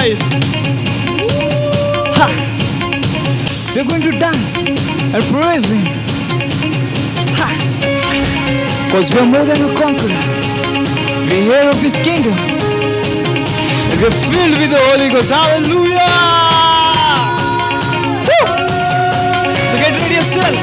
rejoice. Ha. We're going to dance and praise Him. Because we are more than a conqueror. We hear of His kingdom. And we are filled with the Holy Ghost. Hallelujah! Woo! So get ready yourself.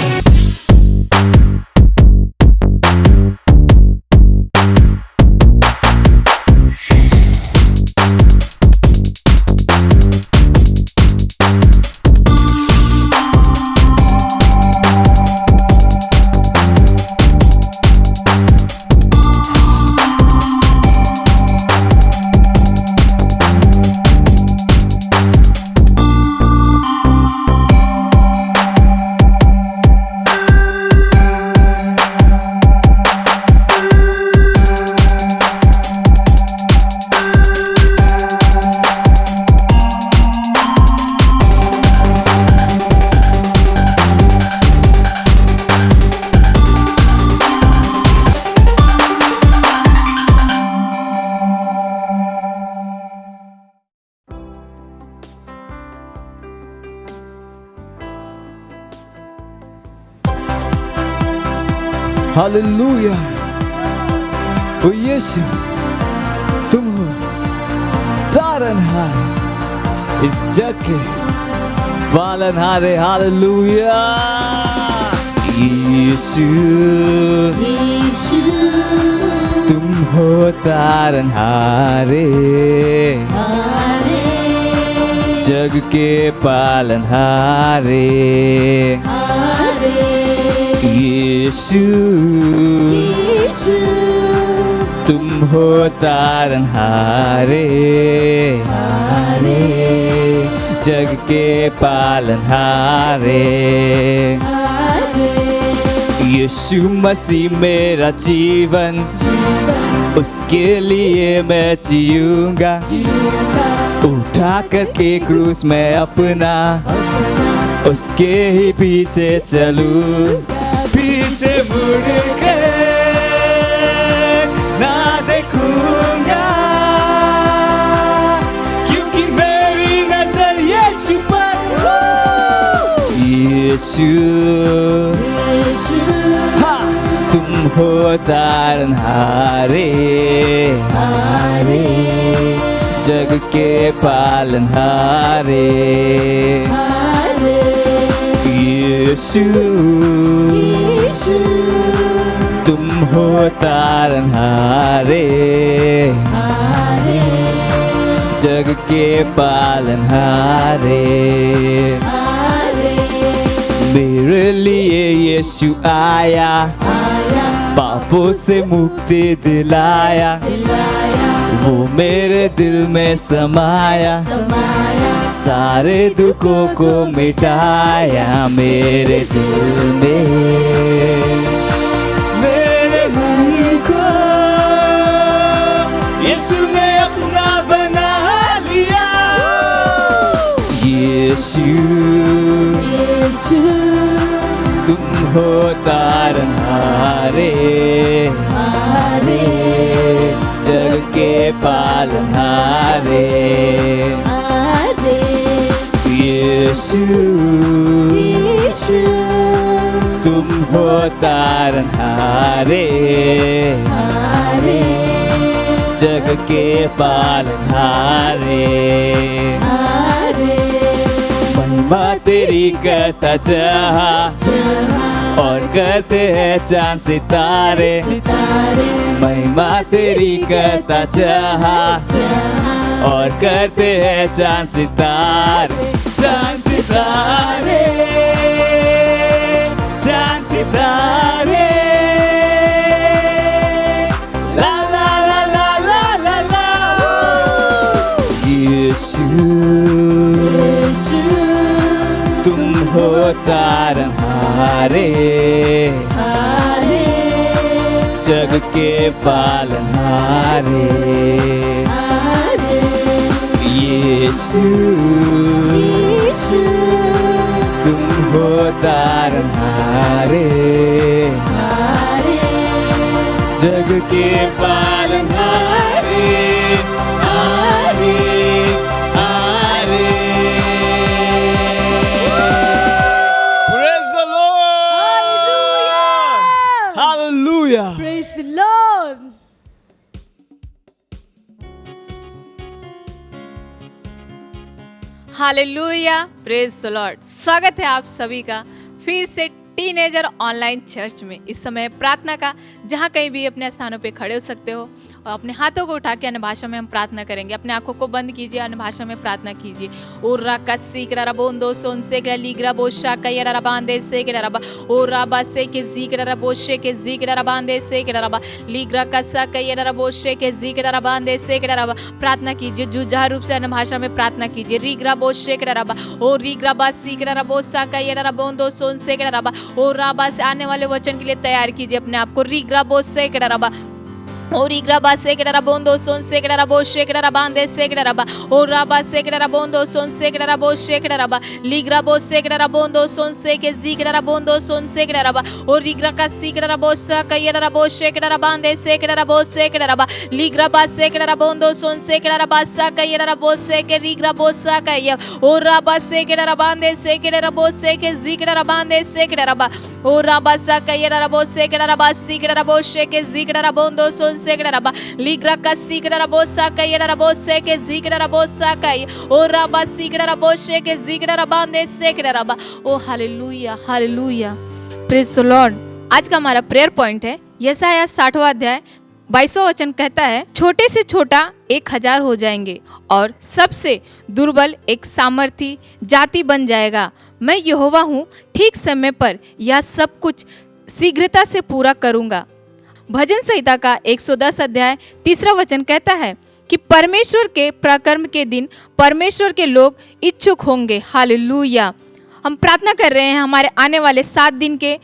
Hallelujah. ओ यीशु तुम हो तारनहार इस जग के पालनहारे। Hallelujah. यीशु तुम हो तारनहारे जग के पालनहारे। यीशु तुम हो तारनहारे जग के पालनहारे। यीशु मसीह मेरा जीवन, उसके लिए मैं जीऊंगा। उठा करके क्रूस में अपना उसके ही पीछे चलूं। पीछे मुड़ के ना देखूंगा, क्योंकि मेरी नजर यीशु पर। यीशु हाँ तुम हो तारनहारे जग के पालनहारे। यीशु तुम हो तारनहारे जग के पालनहारे। मेरे लिए यीशु आया, पापों से मुक्ति दिलाया। वो मेरे दिल में समाया, सारे दुखों को मिटाया। मेरे दिल में मेरे मन को यीशु ने अपना बना लिया। यीशु तुम हो तारनहारे जग के पालनहारे। यीशु तुम हो तारनहारे जग के पालनहारे। महिमा तेरी करता जहाँ और करते हैं चांद सितारे। महिमा तेरी करता जहाँ और करते हैं चांद सितारे। चांद सितारे चांद सितारे ला ला ला ला ला ला ला। यीशु तुम हो तारनहारे जग के पालनहारे। यीशु तुम हो तारनहारे जग के पालनहारे। Hallelujah, praise the Lord. स्वागत है आप सभी का फिर से टीनेजर ऑनलाइन चर्च में। इस समय प्रार्थना का जहाँ कहीं भी अपने स्थानों पे खड़े हो सकते हो और अपने हाथों को उठा के अन्य भाषा में हम प्रार्थना करेंगे। अपने आंखों को बंद कीजिए, अन्य भाषा में प्रार्थना कीजिए। ओरा कस्सी करा बोंदो सोनसे करा लीगरा बोशा कयरा बांधे से करा बा ओरा बासे के जी करा बोशे के जी करा बांधे से करा बा लीगरा कस्सा कयरा बोशे के जी करा बांधे से करा बा। प्रार्थना कीजिए, जुझारू रूप से अन्य भाषा में प्रार्थना कीजिए। रीगरा बोशे करा बा ओ रीगरा बासी करा बोसा कयरा बोंदो सोनसे करा बा और राबा से आने वाले वचन के लिए तैयार कीजिए अपने आप को। रीग्रा बोस से करा और इग्राबा से करा बोंदो सोन से करा बो से करा बांधे से करा और राबा से करा बोंदो सोन से करा बो से करा लीग्रा बो से करा बोंदो सोन से के जी करा बोंदो सोन से करा और रीग्रा का सी करा बो सा कयरा बो से करा बांधे से करा बो से करा लीग्रा बा से करा बोंदो सोन से करा बासा कयरा बो से के रीग्रा बो सा कय और राबा से करा बांधे से करा बो से के जी करा बांधे से करा और राबा सा कयरा बो से करा बासी करा बो से के जी करा बोंदो सोन से करा लीग्रा का सी करा बोसा कयरा बो से के जी करा बोसा कय और राबा सी करा बो से के जी करा बांधे से करा। ओ hallelujah, hallelujah, praise the Lord. आज का हमारा प्रेयर पॉइंट है यशायाह 60वां अध्याय 22वां वचन कहता है, छोटे से छोटा 1000 हो जाएंगे और सबसे दुर्बल एक सामर्थी जाति बन जाएगा। मैं यहोवा हूँ, ठीक समय पर यह सब कुछ शीघ्रता से पूरा करूंगा। भजन संहिता का 110 अध्याय 3 वचन कहता है कि परमेश्वर के पराक्रम के दिन परमेश्वर के लोग इच्छुक होंगे। हालेलुया। हम प्रार्थना कर रहे हैं हमारे आने वाले 7 दिन के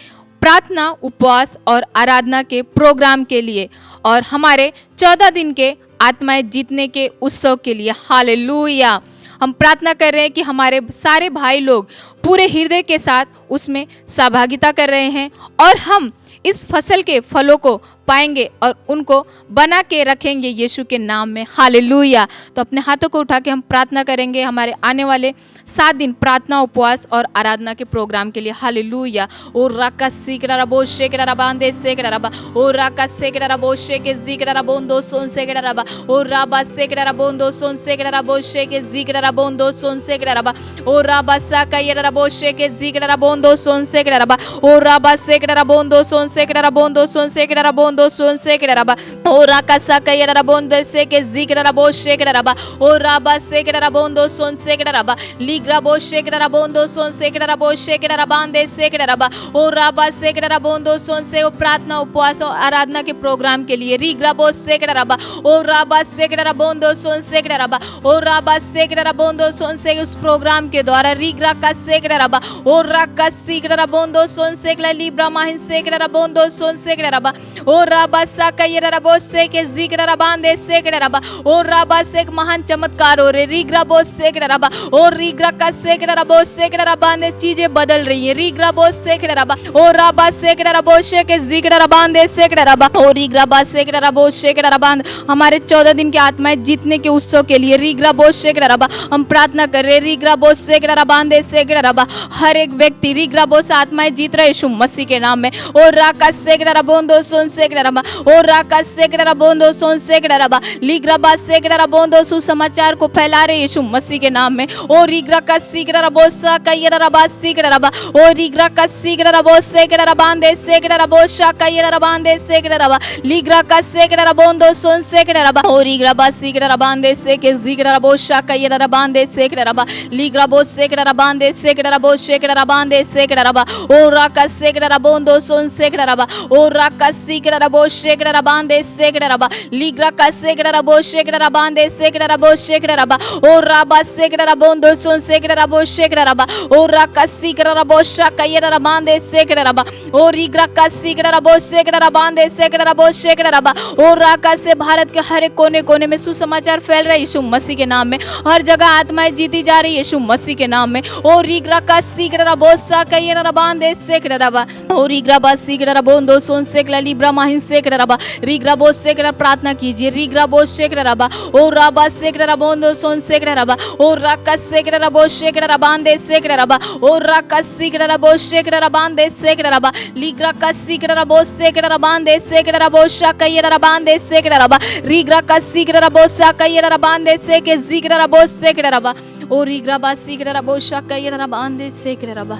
प्रार्थना, उपवास और आराधना के प्रोग्राम के लिए और हमारे 14 दिन के आत्माएं जीतने के उत्सव के लिए। हालेलुया। हम प्रार्थना कर रहे हैं कि हमारे सारे भाई लोग पूरे हृदय के साथ उसमें सहभागिता कर रहे हैं और हम इस फसल के फलों को पाएंगे और उनको बना के रखेंगे यीशु के नाम में। हालेलुया। तो अपने हाथों को उठा के हम प्रार्थना करेंगे हमारे आने वाले 7 दिन प्रार्थना, उपवास और आराधना के प्रोग्राम के लिए। हालेलुया। और राका सीकरा बोशे के बांधे से करबा और राका से करा बोशे के जिकरा बोंदो सोन से करबा और राबा से करा बोंदो सोन से करा बोशे के जिकरा बोंदो सोन से करबा और राबा सा कयरा बोशे के जिकरा बोंदो सोन से करबा और राबा से करा बोंदो सोन से करा बोंदो सोन से करा बोंदो सोन से करबा और राका सा कयरा बोंदो से के जिकरा बोशे करबा और राबा से करा बोंदो सोन से करबा लीग्रा बोशे करा बोंदो सोन से करा बोशे करा बांधे से करबा और राबा से करा बोंदो सोन से प्रार्थना, उपवास और आराधना के प्रोग्राम के लिए। रीग्रा बोश से करबा और राबा से करा बोंदो सोन से करबा और राबा से करा बोंदो सोन से उस प्रोग्राम के द्वारा रीग्रा का से करबा और राका सी करा बोंदो सोन से कला लीब्रा माहिन से करा बोंदो सोन से करबा और राबा सा कयरा बोश से के जिकरा बांधे से करबा और राबा से एक महान चमत्कार हो रे। रीग्रा बोश से करबा और रीग्रा का से करा बोश से करा बांधे चीजें बदल रही है। रीग्रा बोश से करबा और राबा से करा बोश के जिकरा बांधे से करबा और रीग्रा बा से करा बोश से करा बांध हमारे 14 दिन के आत्माएं जीतने के उत्सव के लिए। रीग्रा बोश से करबा हम प्रार्थना कर रहे। रीग्रा बोश से करा बांधे से करबा हर एक व्यक्ति रीग्रा बोश आत्माएं जीत रहे यीशु मसीह के नाम में। और राका से करा बोंदो सोन से करबा और राका से करा बोंदो सोन से करबा लीग्रा बा से करा बोंदो सुसमाचार को फैला रहे यीशु मसीह के नाम में। और रीग्रा का सी करा बोसा कयरा बा सी करबा और रीग्रा का सी करा बोस से करा बांधे से करा बोशा कयरा बांधे से करबा लीग्रा का से करा बोंदो सोन से करबा और रीग्रा बा सी करा बांधे से के जिकरा बोशा कयरा बांधे से करबा लीग्रा बोस से करा बांधे से करा बोशे करा बांधे से करबा और राका से करा बोंदो सोन से करबा और राका सी करा बोशे करा बांधे से करबा लीग्रा का से करा बोशे करा बांधे से करा बोशे करबा और राबा से करा बोंदो सोन से करा बोशे करबा और राका सी करा बोशा कयरा बांधे से करबा और रीग्रा का सी करा बोशे करा बांधे से करा बोशे करबा और राका से भारत के हर एक कोने कोने में सुसमाचार फैल रहा है यीशु मसीह के नाम में। हर जगह आत्माएं जीती जा रही है यीशु मसीह के नाम में। और रीग्रा का सी करा बोशा कयरा बांधे से करबा और रीग्रा बा सी करा बोंदो सोन से कला लीब्रा माहिन से करबा रीग्रा बोश से करा प्रार्थना कीजिए। रीग्रा बोश से करबा और राबा से करा बोंदो सोन से करबा और राका से करा बोश से करा बांधे से करबा और राका सी करा बोश से करा बांधे से करबा लीग्रा का सी करा बोश से करा बांधे से करा बोशा कयरा बांधे से करबा रीग्रा का सी करा बोशा कयरा बांधे से के जिकरा बोश से करबा ओ रिग्राबा सीकरबो शक्कयरबा आंदे सेकरबा।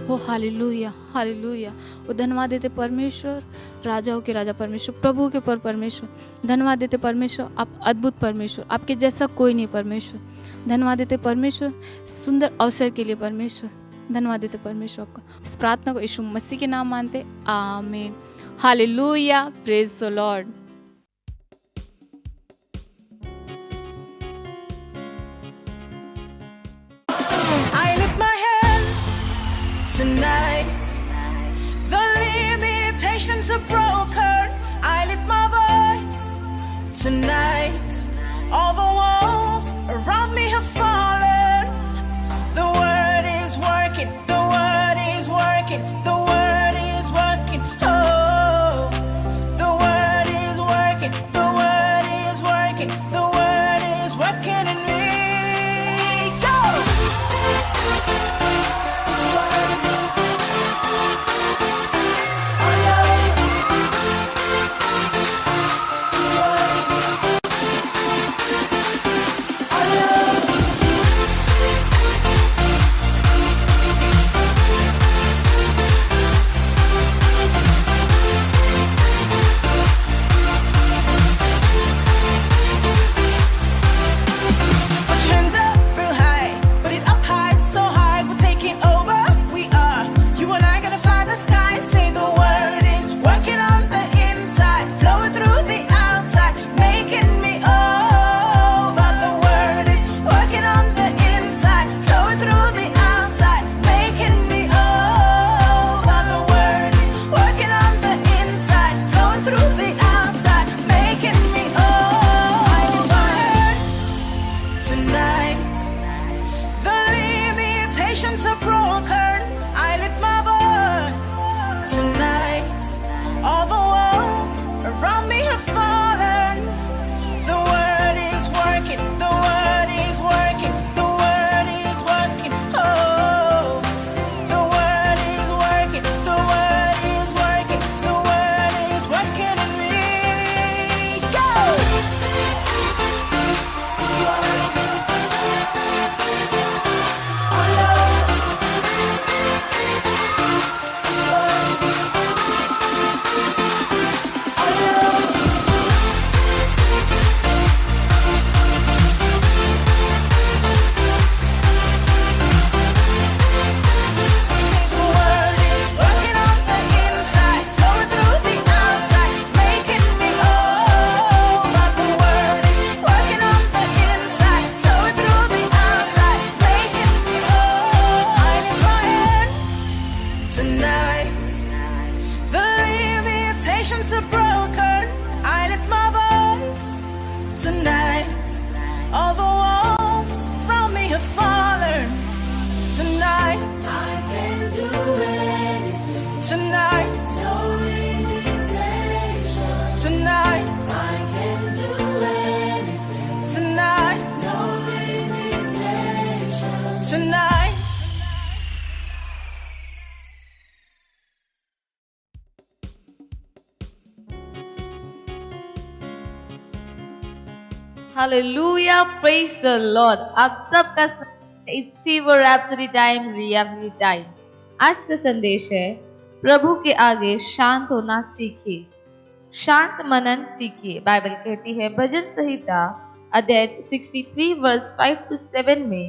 ओ हालेलुया हालेलुया। ओ धन्यवाद देते परमेश्वर, राजाओं के राजा परमेश्वर, प्रभु के परमेश्वर। धन्यवाद देते परमेश्वर, आप अद्भुत परमेश्वर, आपके जैसा कोई नहीं परमेश्वर। धन्यवाद देते परमेश्वर सुंदर अवसर के लिए परमेश्वर। धन्यवाद देते परमेश्वर आपका। इस प्रार्थना को यीशु मसीह के नाम मानते, आमीन। Hallelujah, praise the Lord. I lift my hands tonight. The limitations are broken. I lift my voice tonight. All the walls around me have fallen. The word is working. The word is working. The word is working. Oh, the word is working. The word is working. The word is working in me. Go! Put your hands up real high, put it up high, so high, we're taking over. We are, you and I gonna fly the sky. Say the word is working on the inside, flowing through the outside, making me over. The word is working on the inside, flowing through the outside, making me over. The word is working on the inside, flowing through the outside, making me over. Tonight, the limitations are broken. I lift my voice tonight. All the walls around me have fallen. The word is working. The word is working. The word is working. Oh, the word is working. The word is working. The word is working in me. Go! The word is working on the inside, flowing through the outside, making me over. The word is working on the inside, flowing through the outside, making me over. I lift my hands tonight. The limitations are broken. I lift my voice tonight. All the walls from me have fallen. Tonight, I can do anything. Tonight, no limitation. Tonight, I can do anything. Tonight, no limitation. Tonight. Hallelujah, praise the Lord. आप सबका it's टीवर rhapsody time, reality time. आज का संदेश है प्रभु के आगे शांत होना सीखिए, शांत मनन सीखिए। बाइबल कहती है भजन संहिता अध्याय 63 वर्स 5 to 7 में,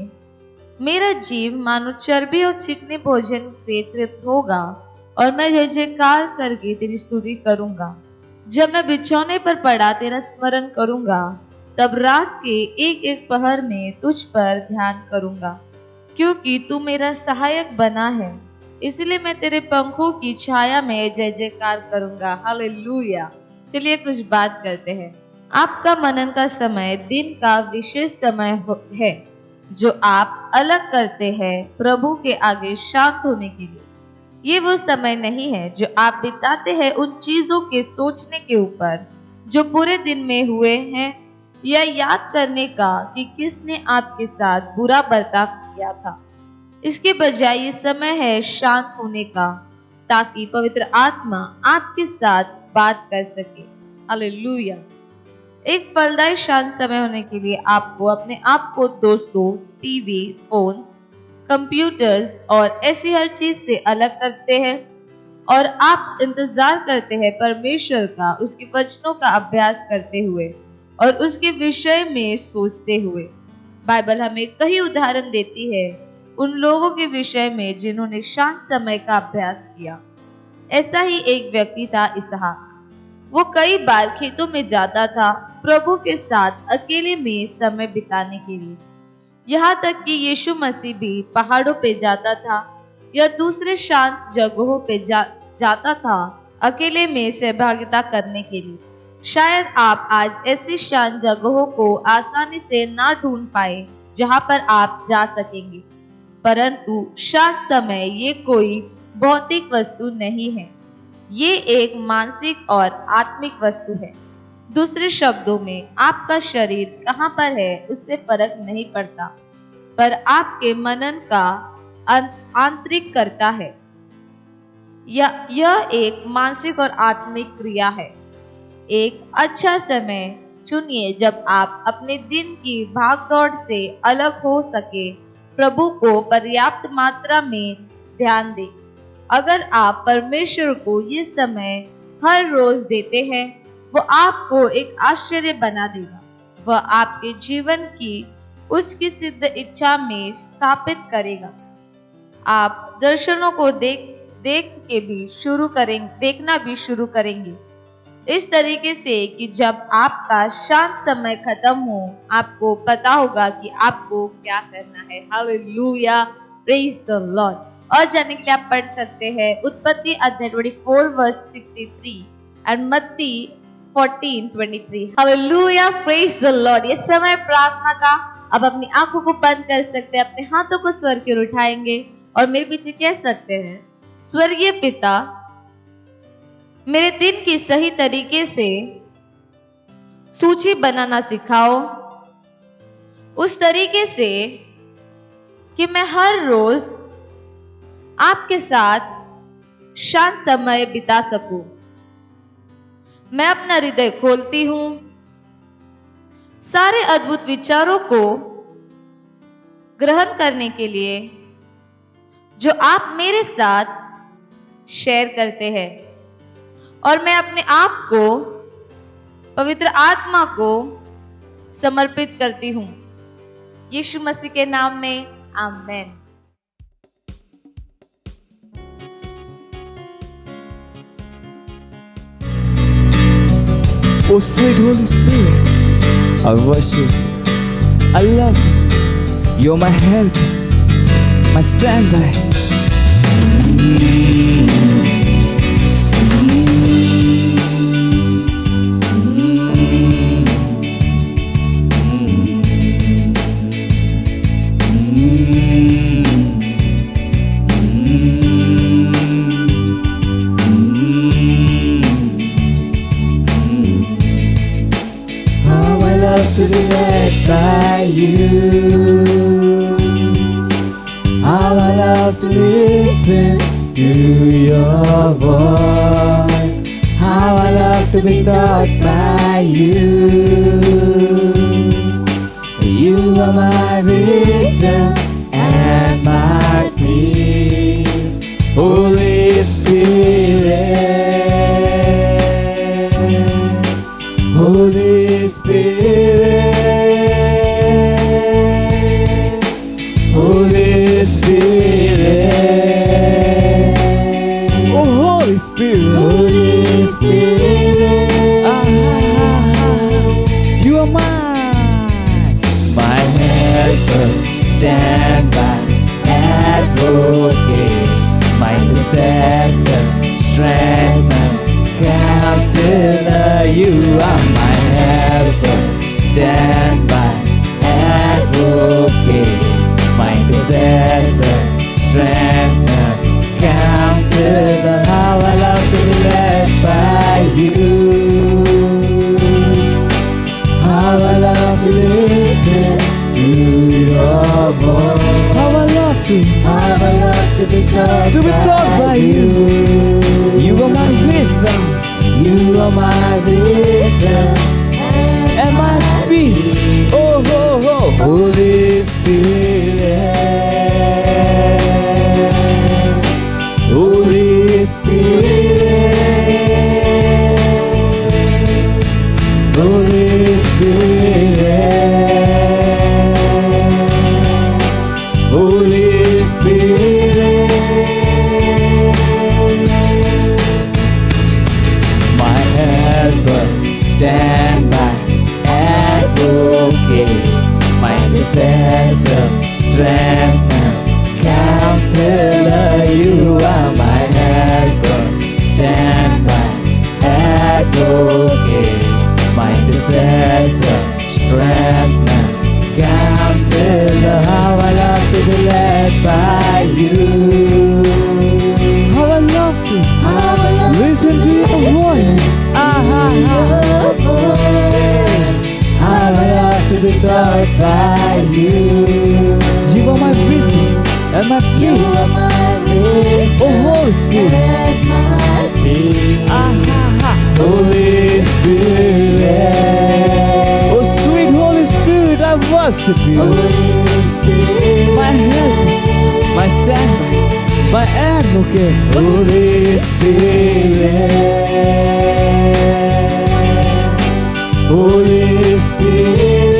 मेरा जीव मानो चर्बी और चिकने भोजन से तृप्त होगा और मैं जय जयकार करके तेरी स्तुति करूंगा। जब मैं बिछौने पर पड़ा तेरा स्मरण करूंगा, तब रात के एक एक पहर में तुझ पर ध्यान करूंगा। क्योंकि तू मेरा सहायक बना है, इसलिए मैं तेरे पंखों की छाया में जय जयकार करूंगा। हालेलुया। चलिए कुछ बात करते हैं। आपका मनन का समय दिन का विशेष समय है जो आप अलग करते हैं प्रभु के आगे शांत होने के लिए। ये वो समय नहीं है जो आप बिताते हैं उन चीजों के सोचने के ऊपर जो पूरे दिन में हुए हैं, या याद करने का कि किसने आपके साथ बुरा बर्ताव किया था। इसके बजाय ये समय है शांत होने का, ताकि पवित्र आत्मा आपके साथ बात कर सके। हालेलुया। एक फलदायी शांत समय होने के लिए आपको अपने आप को दोस्तों, टीवी, फोन्स, कंप्यूटर्स और ऐसी हर चीज से अलग करते हैं और आप इंतजार करते हैं परमेश्वर का, उसके वचनों का अभ्यास करते हुए और उसके विषय में सोचते हुए। बाइबल हमें कई उदाहरण देती है उन लोगों के विषय में जिन्होंने शांत समय का अभ्यास किया। ऐसा ही एक व्यक्ति था इसहाक। वो कई बार खेतों में जाता था प्रभु के साथ अकेले में समय बिताने के लिए। यहाँ तक कि यीशु मसीह भी पहाड़ों पे जाता था या दूसरे शांत जगहों पे जाता था अकेले में सहभागिता करने के लिए। शायद आप आज ऐसी शांत जगहों को आसानी से ना ढूंढ पाए जहां पर आप जा सकेंगे, परंतु शांत समय ये कोई भौतिक वस्तु नहीं है, ये एक मानसिक और आत्मिक वस्तु है। दूसरे शब्दों में आपका शरीर कहाँ पर है उससे फर्क नहीं पड़ता, पर आपके मनन का आंतरिक करता है। यह एक मानसिक और आत्मिक क्रिया है। एक अच्छा समय चुनिए जब आप अपने दिन की भागदौड़ से अलग हो सके, प्रभु को पर्याप्त मात्रा में ध्यान दें। अगर आप परमेश्वर को ये समय हर रोज देते हैं, वो आपको एक आश्चर्य बना देगा। वह आपके जीवन की उसकी सिद्ध इच्छा में स्थापित करेगा। आप दर्शनों को देखना भी शुरू करेंगे इस तरीके से कि जब आपका शांत समय खत्म हो, आपको पता होगा कि आपको क्या करना है। Hallelujah, praise the Lord. और जानने के लिए आप पढ़ सकते हैं उत्पत्ति अध्याय 24 वर्स 63 एंड मत्ती 14:23। Hallelujah, praise the Lord. ये समय प्रार्थना का। अब अपनी आंखों को बंद कर सकते हैं, अपने हाथों को स्वर्ग की ओर उठाएंगे और मेरे पीछे कह सकते हैं, स्वर्गीय पिता, मेरे दिन की सही तरीके से सूची बनाना सिखाओ, उस तरीके से कि मैं हर रोज आपके साथ शांत समय बिता सकूं। मैं अपना हृदय खोलती हूं, सारे अद्भुत विचारों को ग्रहण करने के लिए जो आप मेरे साथ शेयर करते हैं, और मैं अपने आप को पवित्र आत्मा को समर्पित करती हूं। यीशु मसीह के नाम में, आमीन। Oh sweet Holy Spirit, I worship you. I love you. You're my help, my standby. To be led by you, how I love to listen to your voice, how I love to be taught by you. You are my wisdom and my peace, Holy Spirit, Holy Spirit, Holy Spirit, oh Holy Spirit, Holy Spirit, you are mine, my helper, stand by, advocate, my intercessor, strength, counselor, you are my helper, stand by, advocate, my intercessor, strengthener, counselor. How I love to be led by you, how I love to listen to your voice, how I love to be taught by you. You are my wisdom, you are my wisdom and Spirit, Holy Spirit, Holy Spirit, Holy Spirit, my helper, stand by, advocate, my intercessor, strengthener, counselor, you are my helper, stand by, advocate, my intercessor, strengthener, counselor, how I love to be led by you. How I love to listen to your voice. How I love to be taught by you. You are my wisdom and my peace. Oh, Holy Spirit. Holy Spirit. Oh, sweet Holy Spirit, I worship you. My help, my standby, my advocate. Holy Spirit. Holy Spirit.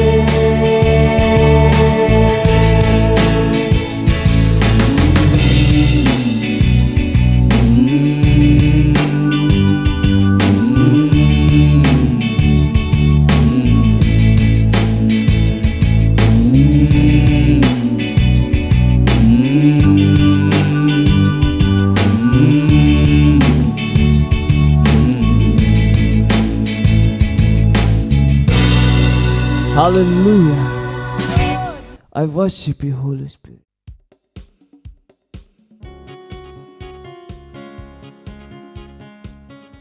Hallelujah. I worship you, Holy Spirit.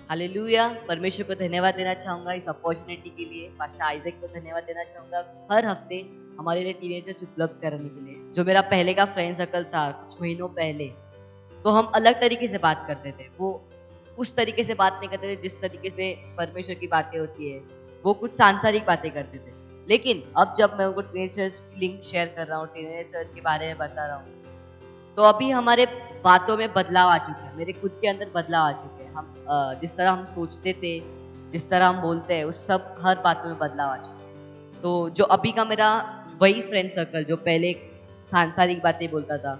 Hallelujah. परमेश्वर को धन्यवाद देना चाहूँगा इस opportunity के लिए। Pastor Isaac को धन्यवाद देना चाहूँगा हर हफ्ते हमारे लिए टीनेजर्स उपलब्ध करने के लिए। जो मेरा पहले का फ्रेंड सर्कल था कुछ महीनों पहले, तो हम अलग तरीके से बात करते थे। वो उस तरीके से बात नहीं करते थे जिस तरीके से परमेश्वर की बातें होती है। वो कुछ सांसारिक बातें करते थे। लेकिन अब जब मैं उनको टीनेजर्स की लिंक शेयर कर रहा हूँ, टीनेजर्स के बारे में बता रहा हूँ, तो अभी हमारे बातों में बदलाव आ चुके हैं। मेरे खुद के अंदर बदलाव आ चुके हैं। हम जिस तरह हम सोचते थे, जिस तरह हम बोलते हैं, उस सब हर बातों में बदलाव आ चुके हैं। तो जो अभी का मेरा वही फ्रेंड सर्कल जो पहले सांसारिक बातें बोलता था,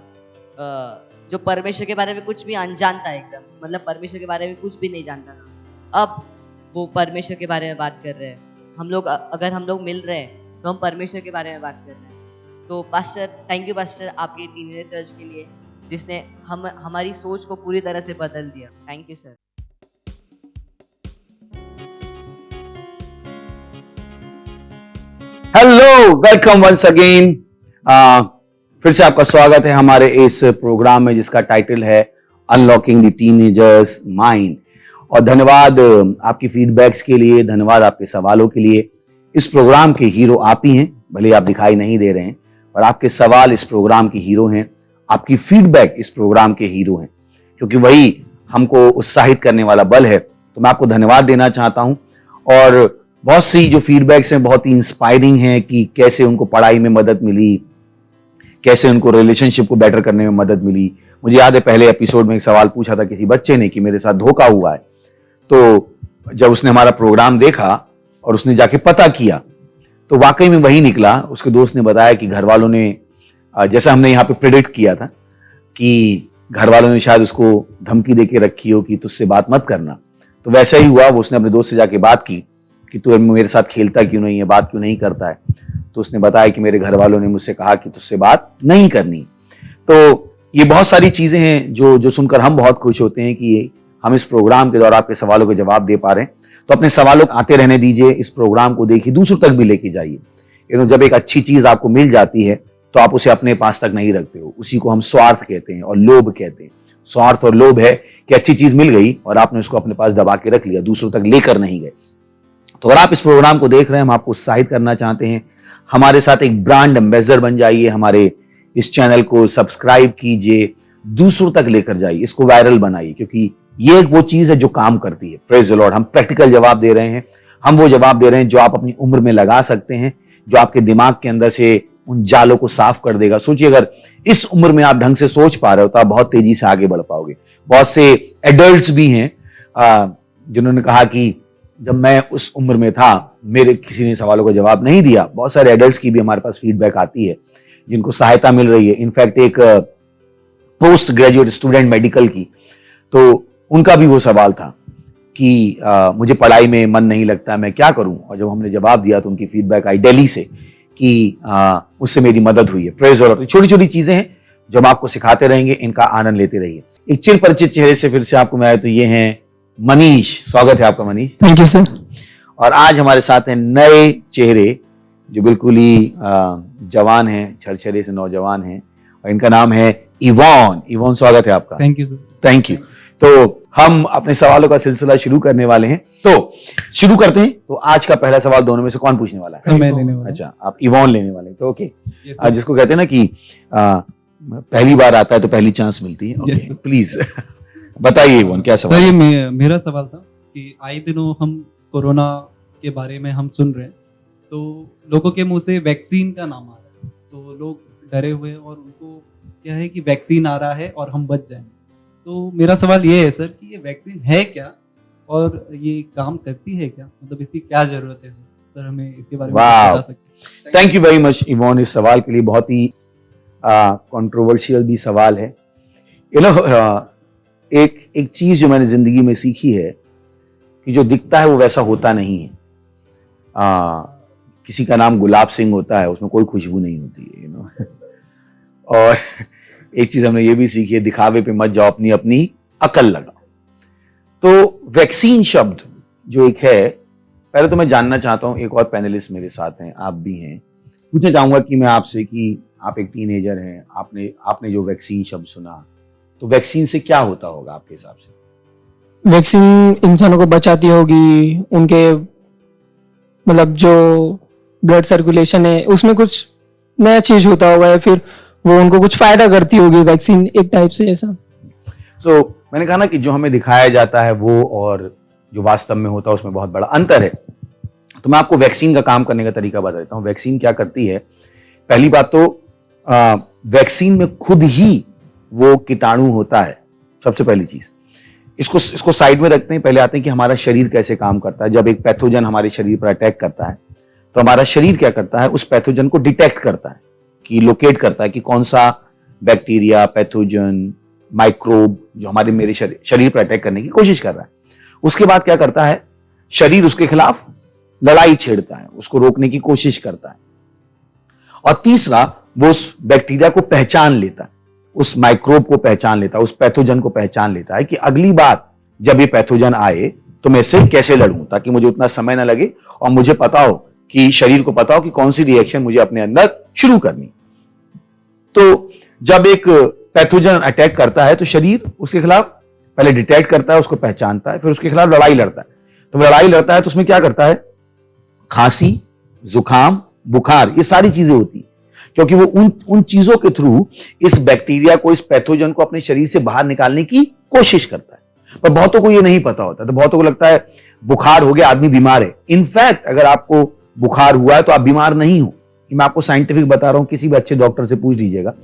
जो परमेश्वर के बारे में कुछ भी अनजान था एकदम, मतलब परमेश्वर के बारे में कुछ भी नहीं जानता था, अब वो परमेश्वर के बारे में बात कर रहे हैं। हम लोग अगर हम लोग मिल रहे हैं तो हम परमेश्वर के बारे में बात कर रहे हैं। तो पास्टर, थैंक यू पास्टर आपके टीनेजर चर्च के लिए, जिसने हमारी सोच को पूरी तरह से बदल दिया। Thank you sir. Hello, welcome once again. फिर से आपका स्वागत है हमारे इस प्रोग्राम में जिसका टाइटल है अनलॉकिंग द टीनेजर्स माइंड। और धन्यवाद आपकी फीडबैक्स के लिए, धन्यवाद आपके सवालों के लिए। इस प्रोग्राम के हीरो आप ही हैं, भले आप दिखाई नहीं दे रहे हैं, पर आपके सवाल इस प्रोग्राम के हीरो हैं, आपकी फीडबैक इस प्रोग्राम के हीरो हैं, क्योंकि वही हमको उत्साहित करने वाला बल है। तो मैं आपको धन्यवाद देना चाहता हूं। और बहुत सी जो फीडबैक्स हैं बहुत ही इंस्पायरिंग हैं कि कैसे उनको पढ़ाई में मदद मिली, कैसे उनको रिलेशनशिप को बेटर करने में मदद मिली। मुझे याद है पहले एपिसोड में एक सवाल पूछा था किसी बच्चे ने कि मेरे साथ धोखा हुआ है। तो जब उसने हमारा प्रोग्राम देखा और उसने जाके पता किया तो वाकई में वही निकला। उसके दोस्त ने बताया कि घर वालों ने, जैसा हमने यहाँ पे प्रेडिक्ट किया था कि घर वालों ने शायद उसको धमकी देके रखी हो कि तुझसे बात मत करना, तो वैसा ही हुआ। वो उसने अपने दोस्त से जाके बात की कि तू मेरे साथ खेलता क्यों नहीं है, बात क्यों नहीं करता है। तो उसने बताया कि मेरे घर वालों ने मुझसे कहा कि तुझसे बात नहीं करनी। तो ये बहुत सारी चीजें हैं जो सुनकर हम बहुत खुश होते हैं कि हम इस प्रोग्राम के द्वारा आपके सवालों के जवाब दे पा रहे हैं। तो अपने सवालों आते रहने दीजिए, इस प्रोग्राम को देखिए, दूसरों तक भी लेके जाइए। जब एक अच्छी चीज आपको मिल जाती है तो आप उसे अपने पास तक नहीं रखते हो। उसी को हम स्वार्थ कहते हैं और लोभ कहते हैं। स्वार्थ और लोभ है कि अच्छी चीज मिल गई और आपने उसको अपने पास दबा के रख लिया, दूसरों तक लेकर नहीं गए। तो अगर आप इस प्रोग्राम को देख रहे हैं, हम आपको उत्साहित करना चाहते हैं, हमारे साथ एक ब्रांड एम्बेसडर बन जाइए। हमारे इस चैनल को सब्सक्राइब कीजिए, दूसरों तक लेकर जाइए, इसको वायरल बनाइए, क्योंकि ये एक वो चीज है जो काम करती है। Praise the Lord. हम प्रैक्टिकल जवाब दे रहे हैं, हम वो जवाब दे रहे हैं जो आप अपनी उम्र में लगा सकते हैं, जो आपके दिमाग के अंदर से उन जालों को साफ कर देगा। सोचिए अगर इस उम्र में आप ढंग से सोच पा रहे हो तो आप बहुत तेजी से आगे बढ़ पाओगे। बहुत से एडल्ट्स भी हैं जिन्होंने कहा कि जब मैं उस उम्र में था मेरे किसी ने सवालों का जवाब नहीं दिया। बहुत सारे एडल्ट्स की भी हमारे पास फीडबैक आती है जिनको सहायता मिल रही है। इनफैक्ट एक पोस्ट ग्रेजुएट स्टूडेंट मेडिकल की, तो उनका भी वो सवाल था कि मुझे पढ़ाई में मन नहीं लगता, मैं क्या करूं। और जब हमने जवाब दिया तो उनकी फीडबैक आई दिल्ली से कि उससे मेरी मदद हुई है। प्रेज और छोटी छोटी चीजें हैं जो हम आपको सिखाते रहेंगे, इनका आनंद लेते रहिए। एक चिर परिचित चेहरे से फिर से आपको मिला तो ये हैं मनीष। स्वागत है आपका मनीष। Thank you sir. और आज हमारे साथ हैं नए चेहरे जो बिल्कुल ही जवान हैं, छरछरे से नौजवान हैं, और इनका नाम है इवॉन। इवॉन, स्वागत है आपका। Thank you sir. Thank you. तो हम अपने सवालों का सिलसिला शुरू करने वाले हैं, तो शुरू करते हैं। तो आज का पहला सवाल दोनों में से कौन पूछने वाला है? सर मैं लेने वाला। अच्छा, आप इवॉन लेने वाले हैं, तो ओके। Yes, sir. जिसको कहते हैं ना कि पहली बार आता है तो पहली चांस मिलती है। Yes, okay, sir. प्लीज बताइए इवॉन, क्या सर सवाल? ये मेरा सवाल था कि आए दिनों हम कोरोना के बारे में हम सुन रहे हैं, तो लोगों के मुंह से वैक्सीन का नाम आ रहा है, तो लोग डरे हुए हैं और उनको क्या है कि वैक्सीन आ रहा है और हम बच जाएंगे। तो मेरा सवाल ये है सर कि ये वैक्सीन है क्या और ये काम करती है क्या, मतलब इसकी क्या जरूरत है सर? हमें इसके बारे में Wow. बता सकते हैं? Thank you very much Ivan इस सवाल के लिए। बहुत ही कंट्रोवर्शियल भी सवाल है। यू नो, एक चीज जो मैंने जिंदगी में सीखी है कि जो दिखता है वो वैसा होता नहीं है। किसी का नाम गुलाब सिंह होता है, उसमें कोई खुशबू नहीं होती है, यू नो। और एक चीज हमने ये भी सीखी है, दिखावे पे मत जाओ, अपनी अपनी अकल लगाओ। तो वैक्सीन शब्द जो एक है, पहले तो मैं जानना चाहता हूं, एक और पैनलिस्ट मेरे साथ हैं, आप भी हैं, पूछना चाहूंगा कि मैं आपसे कि आप एक टीनेजर हैं, आपने जो वैक्सीन शब्द सुना, तो वैक्सीन से क्या होता होगा आपके हिसाब से? वैक्सीन इंसानों को बचाती होगी, उनके मतलब जो ब्लड सर्कुलेशन है उसमें कुछ नया चीज होता होगा, या फिर वो उनको कुछ फायदा करती होगी वैक्सीन, एक टाइप से ऐसा। तो मैंने कहा ना कि जो हमें दिखाया जाता है वो और जो वास्तव में होता है उसमें बहुत बड़ा अंतर है। तो मैं आपको वैक्सीन का काम करने का तरीका बता देता हूँ। वैक्सीन क्या करती है? पहली बात तो वैक्सीन में खुद ही वो कीटाणु होता है, सबसे पहली चीज। इसको साइड में रखते हैं, पहले आते हैं कि हमारा शरीर कैसे काम करता है। जब एक पैथोजन हमारे शरीर पर अटैक करता है तो हमारा शरीर क्या करता है, उस पैथोजन को डिटेक्ट करता है, कि लोकेट करता है कि कौन सा बैक्टीरिया, पैथोजन, माइक्रोब जो मेरे शरीर पर अटैक करने की कोशिश कर रहा है। उसके बाद क्या करता है, शरीर उसके खिलाफ लड़ाई छेड़ता है, उसको रोकने की कोशिश करता है। और तीसरा, वो उस बैक्टीरिया को पहचान लेता है, उस माइक्रोब को पहचान लेता है, उस पैथोजन को पहचान लेता है कि अगली बार जब ये पैथोजन आए तो मैं इससे कैसे लड़ूं, ताकि मुझे उतना समय ना लगे और मुझे पता हो कि शरीर को पता हो कि कौन सी रिएक्शन मुझे अपने अंदर शुरू करनी। तो जब एक पैथोजन अटैक करता है तो शरीर उसके खिलाफ पहले डिटेक्ट करता है, उसको पहचानता है, फिर उसके खिलाफ लड़ाई लड़ता है। तो लड़ाई लड़ता है तो उसमें क्या करता है, खांसी, जुकाम, बुखार, ये सारी चीजें होती है, क्योंकि वो उन चीजों के थ्रू इस बैक्टीरिया को, इस पैथोजन को अपने शरीर से बाहर निकालने की कोशिश करता है। पर बहुतों को ये नहीं पता होता, तो बहुतों को लगता है बुखार हो गया, आदमी बीमार है। इनफैक्ट अगर आपको बुखार हुआ है तो आप बीमार नहीं हो। मैं आपको साइंटिफिक बता रहा हूं, किसी भी अच्छे डॉक्टर से पूछ लीजिएगा।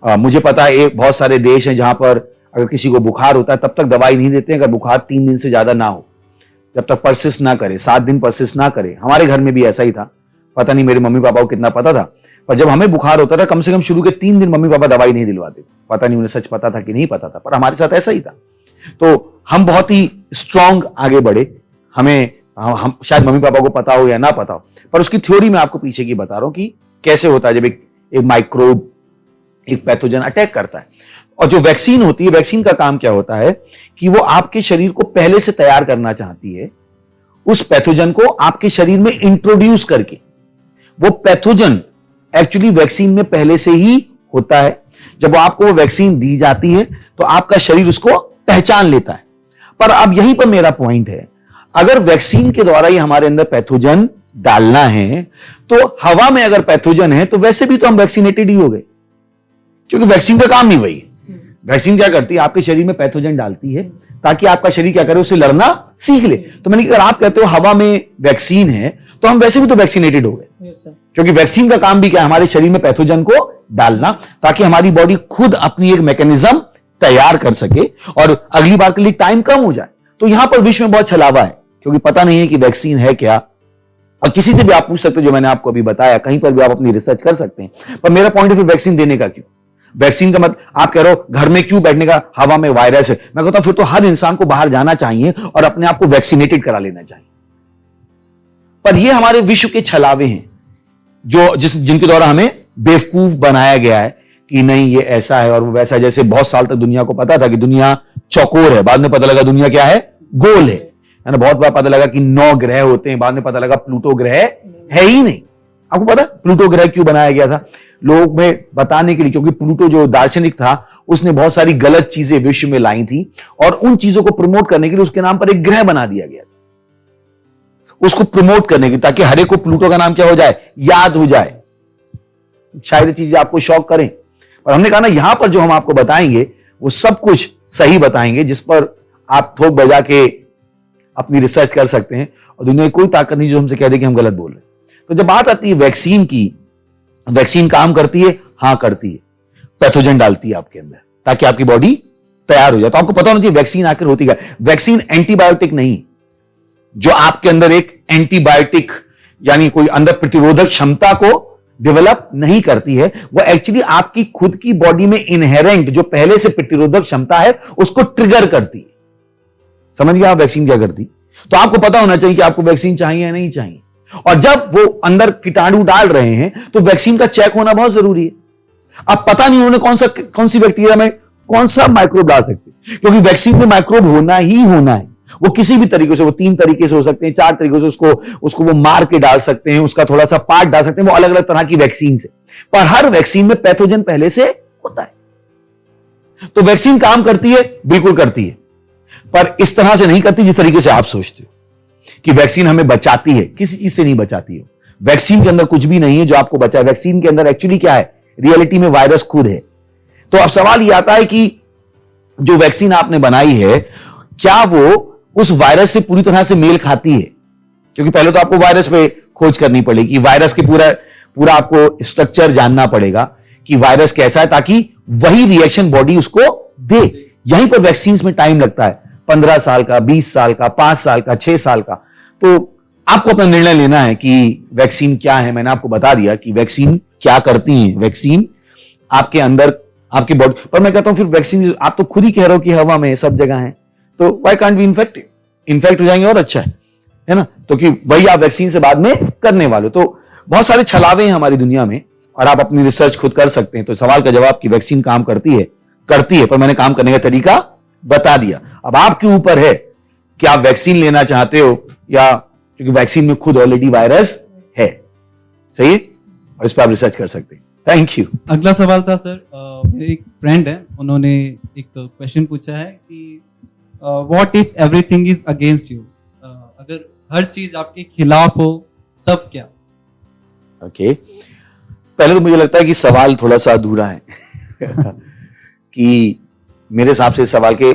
मुझे पता है बहुत सारे देश हैं जहां पर अगर किसी को बुखार होता है तब तक दवाई नहीं देते हैं, अगर बुखार 3 दिन से ज्यादा ना हो, जब तक परसिस्ट ना करे, 7 दिन परसिस्ट ना करे। हमारे घर में भी ऐसा ही था, पता नहीं मेरे मम्मी पापा को कितना पता था, पर जब हमें बुखार होता था कम से कम शुरू के 3 दिन मम्मी पापा दवाई नहीं दिलवाते। पता नहीं उन्हें सच पता था कि नहीं पता था, पर हमारे साथ ऐसा ही था। तो हम बहुत ही स्ट्रांग आगे बढ़े। हम शायद मम्मी पापा को पता हो या ना पता हो, पर उसकी थ्योरी मैं आपको पीछे की बता रहा हूं कि कैसे होता है जब एक माइक्रोब, एक पैथोजन अटैक करता है। और जो वैक्सीन होती है, वैक्सीन का काम क्या होता है कि वो आपके शरीर को पहले से तैयार करना चाहती है, उस पैथोजन को आपके शरीर में इंट्रोड्यूस करके। वो पैथोजन एक्चुअली वैक्सीन में पहले से ही होता है। जब आपको वो वैक्सीन दी जाती है तो आपका शरीर उसको पहचान लेता है। पर अब यहीं पर मेरा पॉइंट है, अगर वैक्सीन के द्वारा ही हमारे अंदर पैथोजन डालना है तो हवा में अगर पैथोजन है तो वैसे भी तो हम वैक्सीनेटेड ही हो गए, क्योंकि वैक्सीन का काम नहीं वही। वैक्सीन क्या करती है, आपके शरीर में पैथोजन डालती है ताकि आपका शरीर क्या करे, उससे लड़ना सीख ले। तो मैंने, अगर आप कहते हो हवा में वैक्सीन है तो हम वैसे भी तो वैक्सीनेटेड हो गए, यस सर। क्योंकि वैक्सीन का काम भी क्या है, हमारे शरीर में पैथोजन को डालना, ताकि हमारी बॉडी खुद अपनी एक मैकेनिज्म तैयार कर सके और अगली बार के लिए टाइम कम हो जाए। तो यहां पर विश्व में बहुत छलावा है, क्योंकि पता नहीं है कि वैक्सीन है क्या। और किसी से भी आप पूछ सकते हो, जो मैंने आपको अभी बताया, कहीं पर भी आप अपनी रिसर्च कर सकते हैं। पर मेरा पॉइंट है, फिर वैक्सीन देने का क्यों? वैक्सीन का मतलब आप कह रहे हो घर में क्यों बैठने का, हवा में वायरस है। मैं कहता हूं फिर तो हर इंसान को बाहर जाना चाहिए और अपने आप को वैक्सीनेटेड करा लेना चाहिए। पर ये हमारे विश्व के छलावे हैं जिनके द्वारा हमें बेवकूफ बनाया गया है कि नहीं ये ऐसा है और वो वैसा है। जैसे बहुत साल तक दुनिया को पता था कि दुनिया चौकोर है, बाद में पता लगा दुनिया क्या है, गोल है ना। बहुत बार पता लगा कि 9 ग्रह होते हैं, बाद में पता लगा प्लूटो ग्रह है ही नहीं। आपको पता प्लूटो ग्रह क्यों बनाया गया था? लोग में बताने के लिए, क्योंकि प्लूटो जो दार्शनिक था उसने बहुत सारी गलत चीजें विश्व में लाई थी और उन चीजों को प्रमोट करने के लिए उसके नाम पर एक ग्रह बना दिया गया, उसको प्रमोट करने की, ताकि हर एक को प्लूटो का नाम क्या हो जाए, याद हो जाए। शायद ये चीजें आपको शॉक करें, पर हमने कहा ना यहां पर जो हम आपको बताएंगे वो सब कुछ सही बताएंगे, जिस पर आप थोक बजा के अपनी रिसर्च कर सकते हैं और दुनिया की कोई ताकत नहीं जो हमसे कह दे कि हम गलत बोल रहे हैं। तो जब बात आती है वैक्सीन की, वैक्सीन काम करती है, हां करती है, पैथोजन डालती है आपके अंदर ताकि आपकी बॉडी तैयार हो जाए। तो आपको पता होना चाहिए वैक्सीन आखिर होती क्या है। वैक्सीन एंटीबायोटिक नहीं, जो आपके अंदर एक एंटीबायोटिक यानी कोई अंदर प्रतिरोधक क्षमता को डेवलप नहीं करती है, वो एक्चुअली आपकी खुद की बॉडी में इनहेरेंट जो पहले से प्रतिरोधक क्षमता है उसको ट्रिगर करती है। समझ गया आप वैक्सीन क्या करती? तो आपको पता होना चाहिए कि आपको वैक्सीन चाहिए या नहीं चाहिए। और जब वो अंदर कीटाणु डाल रहे हैं तो वैक्सीन का चेक होना बहुत जरूरी है। अब पता नहीं उन्होंने कौन सी बैक्टीरिया में कौन सा माइक्रोब डाल सकते, क्योंकि वैक्सीन में माइक्रोब होना ही होना है। वो किसी भी तरीके से, वो 3 तरीके से हो सकते हैं, 4 तरीके से उसको वो मार के डाल सकते हैं, उसका थोड़ा सा पार्ट डाल सकते हैं, वो अलग अलग तरह की वैक्सीन से। पर हर वैक्सीन में पैथोजन पहले से होता है। तो वैक्सीन काम करती है, बिल्कुल करती है, पर इस तरह से नहीं करती जिस तरीके से आप सोचते हो कि वैक्सीन हमें बचाती है। किसी चीज से नहीं बचाती है। वैक्सीन के अंदर कुछ भी नहीं है जो आपको बचाए। वैक्सीन के अंदर एक्चुअली क्या है, रियलिटी में वायरस खुद है। तो अब सवाल यह आता है कि जो वैक्सीन आपने बनाई है, क्या वो उस वायरस से पूरी तरह से मेल खाती है? क्योंकि पहले तो आपको वायरस पे खोज करनी पड़ेगी, वायरस के पूरा आपको स्ट्रक्चर जानना पड़ेगा कि वायरस कैसा है, ताकि वही रिएक्शन बॉडी उसको दे। यहीं पर वैक्सीन में टाइम लगता है, 15 साल का, 20 साल का, 5 साल का, 6 साल का। तो आपको अपना निर्णय लेना है कि वैक्सीन क्या है। मैंने आपको बता दिया कि वैक्सीन क्या करती है। वैक्सीन आपके अंदर, आपकी बॉडी पर, मैं कहता हूं फिर वैक्सीन आप तो खुद ही कह रहे हो कि हवा में सब जगह है, तो व्हाई कांट बी इन्फेक्ट हो जाएंगे और अच्छा है ना। तो कि वही आप वैक्सीन से बाद में करने वाले। तो बहुत सारे छलावे हैं हमारी दुनिया में और आप अपनी रिसर्च खुद कर सकते हैं। तो सवाल का जवाब कि वैक्सीन काम करती है, पर मैंने काम करने का तरीका बता दिया। अब आपके ऊपर है कि आप वैक्सीन लेना चाहते हो या, क्योंकि वैक्सीन में खुद ऑलरेडी वायरस है, सही है, और इस पर आप रिसर्च कर सकते हैं। Thank you. अगला सवाल था सर, मेरे एक फ्रेंड है, उन्होंने एक क्वेश्चन पूछा है कि what if everything is against you, अगर हर चीज आपके खिलाफ हो तब क्या? ओके, पहले तो मुझे लगता है कि सवाल थोड़ा सा अधूरा है कि मेरे हिसाब से सवाल के,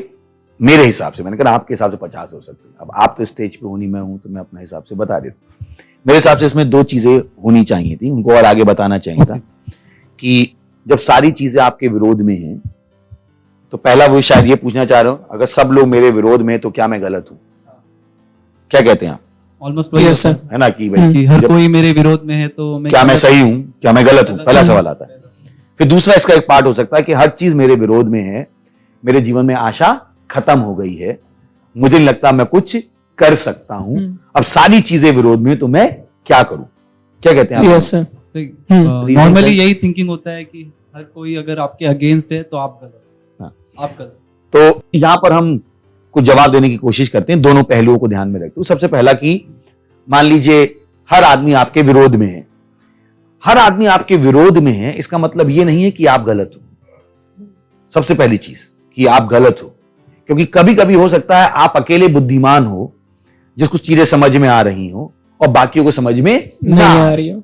मेरे हिसाब से, मैंने कहा आपके हिसाब से 50 हो सकते हैं। अब आप तो स्टेज पे होनी, मैं हूं, तो मैं अपने हिसाब से बता देता हूं। मेरे हिसाब से इसमें 2 चीजें होनी चाहिए थी, उनको और आगे बताना चाहिए था कि जब सारी चीजें आपके विरोध में हैं, तो पहला वो शायद ये पूछना चाह रहा हूं, अगर सब लोग मेरे विरोध में तो क्या मैं गलत हूं? क्या कहते हैं आप? Almost yes sir. है ना कि भाई हर जब- कोई मेरे विरोध में है तो क्या मैं सही हूं, क्या मैं गलत हूं? पहला सवाल आता है। फिर दूसरा इसका एक पार्ट हो सकता है कि हर चीज मेरे विरोध में है, मेरे जीवन में आशा खत्म हो गई है, मुझे नहीं लगता मैं कुछ कर सकता हूं, अब सारी चीजें विरोध में, तो मैं क्या करूं? क्या कहते हैं आप? Yes sir. नॉर्मली यही थिंकिंग होता है कि हर कोई अगर आपके अगेंस्ट है तो आप गलत, हाँ। आप गलत। तो यहां पर हम कुछ जवाब देने की कोशिश करते हैं, दोनों पहलुओं को ध्यान में रखते हुए। सबसे पहला कि मान लीजिए हर आदमी आपके विरोध में है। हर आदमी आपके विरोध में है, इसका मतलब यह नहीं है कि आप गलत हो। सबसे पहली चीज कि आप गलत हो, क्योंकि कभी कभी हो सकता है आप अकेले बुद्धिमान हो, जिसको चीजें समझ में आ रही हो और बाकियों को समझ में नहीं ना आ रही है।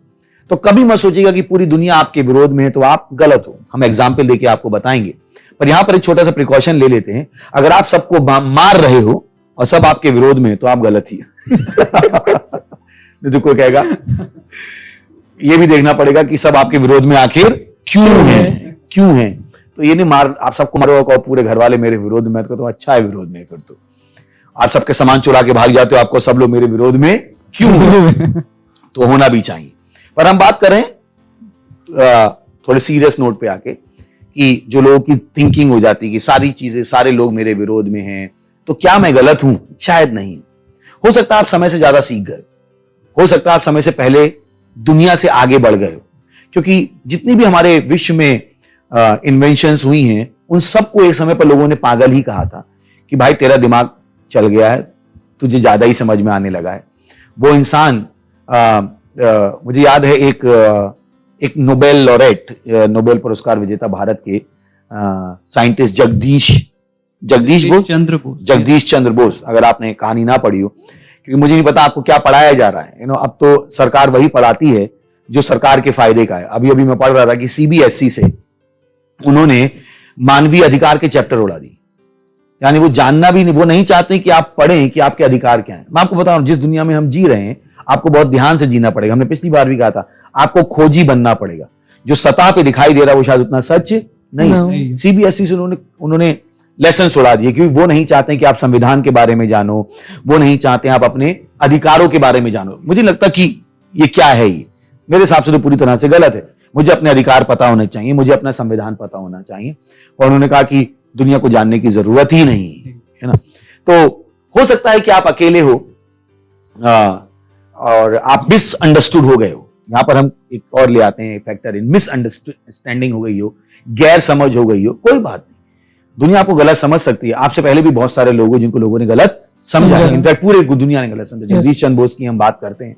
तो कभी मत सोचिएगा कि पूरी दुनिया आपके विरोध में है तो आप गलत हो। हम एग्जाम्पल देके आपको बताएंगे, पर यहां पर एक छोटा सा प्रिकॉशन ले लेते हैं। अगर आप सबको मार रहे हो और सब आपके विरोध में, तो आप गलत ही नहीं तो कोई कहेगा ये भी देखना पड़ेगा कि सब आपके विरोध में आखिर क्यों है। तो ये नहीं मार आप सबको मारो और पूरे घर वाले मेरे विरोध में, तो अच्छा है विरोध में। फिर तो आप सबके सामान चुरा के भाग जाते हो, आपको सब लोग मेरे विरोध में क्यों हैं? तो होना भी चाहिए। पर हम बात करें थोड़े सीरियस नोट पे आके कि जो लोगों की थिंकिंग हो जाती है कि सारी चीजें सारे लोग मेरे विरोध में हैं, तो क्या मैं गलत हूं? शायद नहीं। हो सकता है आप समय से ज्यादा सीख गए, हो सकता है आप समय से पहले दुनिया से आगे बढ़ गए हो, क्योंकि जितनी भी हमारे विश्व में इन्वेंशंस हुई हैं उन सबको एक समय पर लोगों ने पागल ही कहा था कि भाई तेरा दिमाग चल गया है, तुझे ज्यादा ही समझ में आने लगा है। वो इंसान मुझे याद है एक नोबेल लॉरेट, नोबेल पुरस्कार विजेता भारत के साइंटिस्ट जगदीश चंद्र बोस। अगर आपने कहानी ना पढ़ी हो, क्योंकि मुझे नहीं पता आपको क्या पढ़ाया जा रहा है, अब तो सरकार वही पढ़ाती है जो सरकार के फायदे का है। अभी मैं पढ़ रहा था कि सीबीएसई से उन्होंने मानवीय अधिकार के चैप्टर उड़ा दी, यानी वो जानना भी नहीं, वो नहीं चाहते कि आप पढ़ें कि आपके अधिकार क्या हैं। मैं आपको बता रहा हूं, जिस दुनिया में हम जी रहे हैं आपको बहुत ध्यान से जीना पड़ेगा। हमने पिछली बार भी कहा था आपको खोजी बनना पड़ेगा। जो सतह पे दिखाई दे रहा है वो शायद उतना सच नहीं। सीबीएसई से उन्होंने लेसन उड़ा दिए, क्योंकि वो नहीं चाहते कि आप संविधान के बारे में जानो, वो नहीं चाहते आप अपने अधिकारों के बारे में जानो। मुझे लगता कि ये क्या है, ये मेरे हिसाब से तो पूरी तरह से गलत है। मुझे अपने अधिकार पता होने चाहिए, मुझे अपना संविधान पता होना चाहिए। और उन्होंने कहा कि दुनिया को जानने की जरूरत ही नहीं है ना। तो हो सकता है कि आप अकेले हो और आप मिसअंडरस्टूड हो गए हो। यहां पर हम एक और ले आते हैं फैक्टर इन, मिसअंडरस्टैंडिंग हो गई हो, गैर समझ हो गई हो, कोई बात नहीं। दुनिया आपको गलत समझ सकती है। आपसे पहले भी बहुत सारे लोग जिनको लोगों ने गलत समझा है, इनफैक्ट पूरे दुनिया ने गलत समझा। जगदीश चंद्र बोस की हम बात करते हैं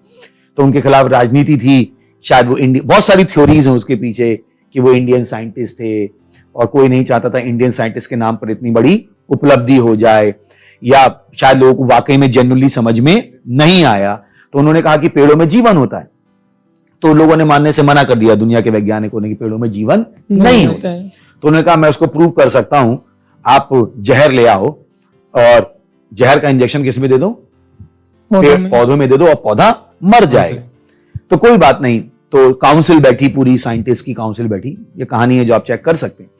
तो उनके खिलाफ राजनीति थी, शायद वो बहुत सारी थ्योरीज हैं उसके पीछे कि वो इंडियन साइंटिस्ट थे और कोई नहीं चाहता था इंडियन साइंटिस्ट के नाम पर इतनी बड़ी उपलब्धि हो जाए, या शायद लोगों को वाकई में जेन्युइनली समझ में नहीं आया। तो उन्होंने कहा कि पेड़ों में जीवन होता है, तो लोगों ने मानने से मना कर दिया दुनिया के वैज्ञानिकों ने कि पेड़ों में जीवन नहीं होता है। तो उन्होंने कहा मैं उसको प्रूव कर सकता हूं, आप जहर ले आओ और जहर का इंजेक्शन किस में दे दो? पौधों में दे दो और पौधा मर जाएगा। तो कोई बात नहीं। तो काउंसिल बैठी, पूरी साइंटिस्ट की काउंसिल बैठी, ये कहानी है जो आप चेक कर सकते हैं।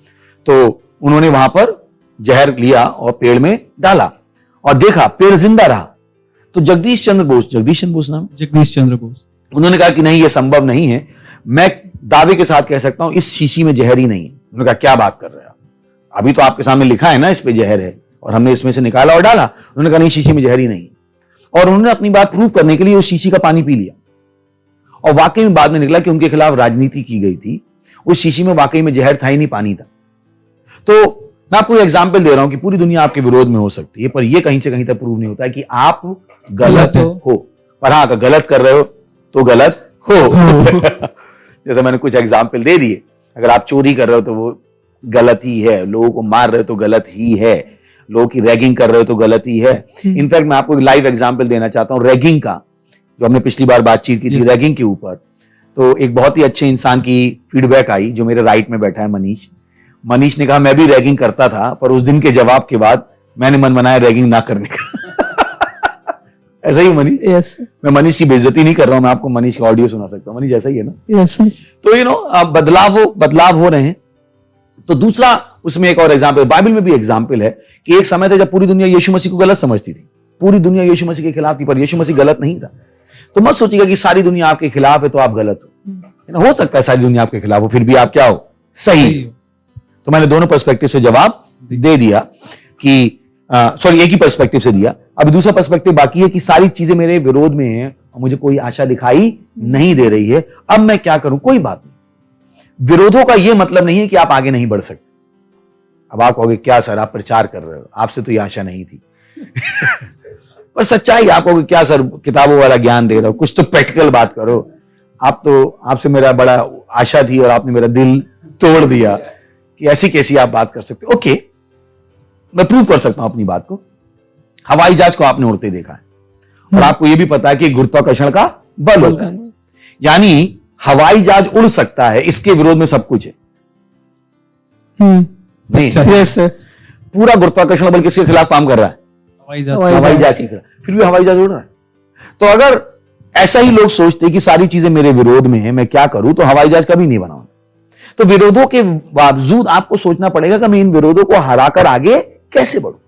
तो उन्होंने वहां पर जहर लिया और पेड़ में डाला और देखा पेड़ जिंदा रहा। तो जगदीश चंद्र बोस उन्होंने कहा कि नहीं, ये संभव नहीं है, मैं दावे के साथ कह सकता हूं इस शीशी में जहर ही नहीं है। उन्होंने कहा क्या बात कर रहे हैं आप, अभी तो आपके सामने लिखा है ना इस पे जहर है और हमने इसमें से निकाला और डाला। उन्होंने कहा नहीं, शीशी में जहर ही नहीं। और उन्होंने अपनी बात प्रूव करने के लिए उस शीशी का पानी पी लिया और वाकई में बाद में निकला कि उनके खिलाफ राजनीति की गई थी। उस शीशी में वाकई में जहर था ही नहीं, पानी था। तो मैं आपको एग्जाम्पल दे रहा हूं कि पूरी दुनिया आपके विरोध में हो सकती है, पर यह कहीं से कहीं तक प्रूव नहीं होता है कि आप गलत हो। पर हाँ, अगर गलत कर रहे हो तो गलत हो। जैसे मैंने कुछ एग्जाम्पल दे दिए, अगर आप चोरी कर रहे हो तो वो गलत ही है, लोगों को मार रहे हो तो गलत ही है, लोगों की रैगिंग कर रहे हो तो गलत ही है। इनफैक्ट मैं आपको लाइव एग्जाम्पल देना चाहता हूं रैगिंग का, जो हमने पिछली बार बातचीत की थी रैगिंग के ऊपर। तो एक बहुत ही अच्छे इंसान की फीडबैक आई जो मेरे राइट में बैठा है, मनीष ने कहा मैं भी रैगिंग करता था, पर उस दिन के जवाब के बाद मैंने मन बनाया रैगिंग ना करने का। ऐसा ही मनीष? यस। मैं मनीष की बेइज्जती नहीं कर रहा हूं, मैं आपको मनीष का ऑडियो सुना सकता हूं। मनीष ऐसा ही है ना? यस। तो बदलाव हो रहे हैं। तो दूसरा उसमें एक और एग्जाम्पल, बाइबल में भी एग्जाम्पल है कि एक समय था जब पूरी दुनिया यीशु मसीह को गलत समझती थी, पूरी दुनिया यीशु मसीह के खिलाफ थी, पर यीशु मसीह गलत नहीं था। तो मत सोचिएगा कि सारी दुनिया आपके खिलाफ है तो आप गलत हो सकता है सारी दुनिया आपके खिलाफ हो, फिर भी आप क्या हो? सही। तो मैंने दोनों पर्सपेक्टिव से जवाब दे दिया कि सॉरी, एक ही पर्सपेक्टिव से दिया। अब दूसरा पर्सपेक्टिव बाकी है कि सारी चीजें मेरे विरोध में हैं और मुझे कोई आशा दिखाई नहीं दे रही है, अब मैं क्या करूं? कोई बात नहीं। विरोधों का यह मतलब नहीं है कि आप आगे नहीं बढ़ सकते। अब आप कहोगे क्या सर आप प्रचार कर रहे हो, आपसे तो यह आशा नहीं थी। पर सच्चाई, आप कहोगे क्या सर किताबों वाला ज्ञान दे रहे हो, कुछ तो प्रैक्टिकल बात करो। आपसे मेरा बड़ा आशा थी और आपने मेरा दिल तोड़ दिया कि ऐसी कैसी आप बात कर सकते हो। ओके, मैं प्रूव कर सकता हूं अपनी बात को। हवाई जहाज को आपने उड़ते देखा है और आपको यह भी पता है कि गुरुत्वाकर्षण का बल होता है, यानी हवाई जहाज उड़ सकता है, इसके विरोध में सब कुछ है। नहीं, यस सर। पूरा गुरुत्वाकर्षण बल किसके खिलाफ काम कर रहा है? हवाई जहाज के खिलाफ। फिर भी हवाई जहाज उड़ रहा है। तो अगर ऐसा ही लोग सोचते हैं कि सारी चीजें मेरे विरोध में है, मैं क्या करूं, तो हवाई जहाज कभी नहीं बनाऊंगा। तो विरोधों के बावजूद आपको सोचना पड़ेगा कि मैं इन विरोधों को हराकर आगे कैसे बढ़ूं,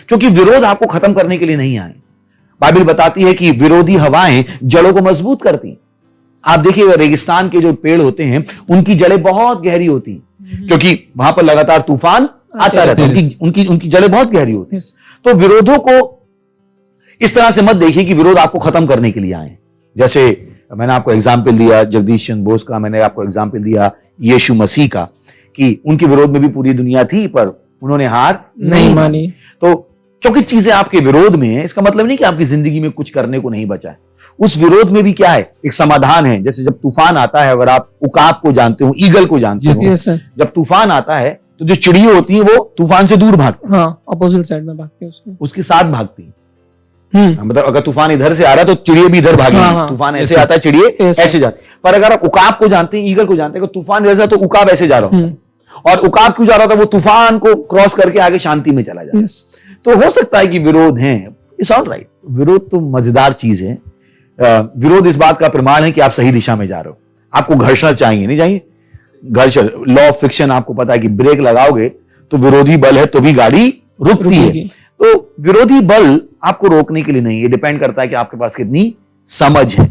क्योंकि विरोध आपको खत्म करने के लिए नहीं आए। बाइबल बताती है कि विरोधी हवाएं जड़ों को मजबूत करती हैं। आप देखिए रेगिस्तान के जो पेड़ होते हैं उनकी जड़ें बहुत गहरी होती हैं, क्योंकि वहां पर लगातार तूफान आता रहता है, उनकी जड़ें बहुत गहरी होती हैं। तो विरोधों को इस तरह से मत देखिए कि विरोध आपको खत्म करने के लिए आए। जैसे मैंने आपको एग्जाम्पल दिया जगदीश चंद्र बोस का, मैंने आपको एग्जाम्पल दिया यीशु मसीह का, कि उनके विरोध में भी पूरी दुनिया थी पर उन्होंने हार नहीं मानी। तो क्योंकि चीजें आपके विरोध में है, इसका मतलब नहीं कि आपकी जिंदगी में कुछ करने को नहीं बचा है। उस विरोध में भी क्या है, एक समाधान है। जैसे जब तूफान आता है, अगर आप उकाब को जानते हो, ईगल को जानते हो, यस सर। जब तूफान आता है तो जो चिड़िया होती है वो तूफान से दूर भागती हाँ, अपोजिट साइड में भागते हैं उसके। उसके साथ भागती है। हम्म। मतलब अगर तूफान इधर से आ रहा है तो चिड़िया भी इधर भागेगी, हाँ, हाँ। तूफान ऐसे आता है, चिड़िया ऐसे। ऐसे जाती। पर अगर आप उकाब को जानते हैं, ईगल को जानते हैं, तूफान इधर से तो उकाब ऐसे जा रहा होता, और उकाब क्यों जा रहा था, वो तूफान को क्रॉस करके आगे शांति में चला जाता। यस। तो हो सकता है कि विरोध है, इट्स ऑल राइट। विरोध तो मजेदार चीज है। विरोध इस बात का प्रमाण है कि आप सही दिशा में जा रहे हो। आपको घर्षण चाहिए, नहीं चाहिए घर्षण। लॉ ऑफ फ्रिक्शन आपको पता है कि ब्रेक लगाओगे तो विरोधी बल है तो भी गाड़ी रुकती है। रुकेगी। तो विरोधी बल आपको रोकने के लिए नहीं, ये डिपेंड करता है कि आपके पास कितनी समझ है।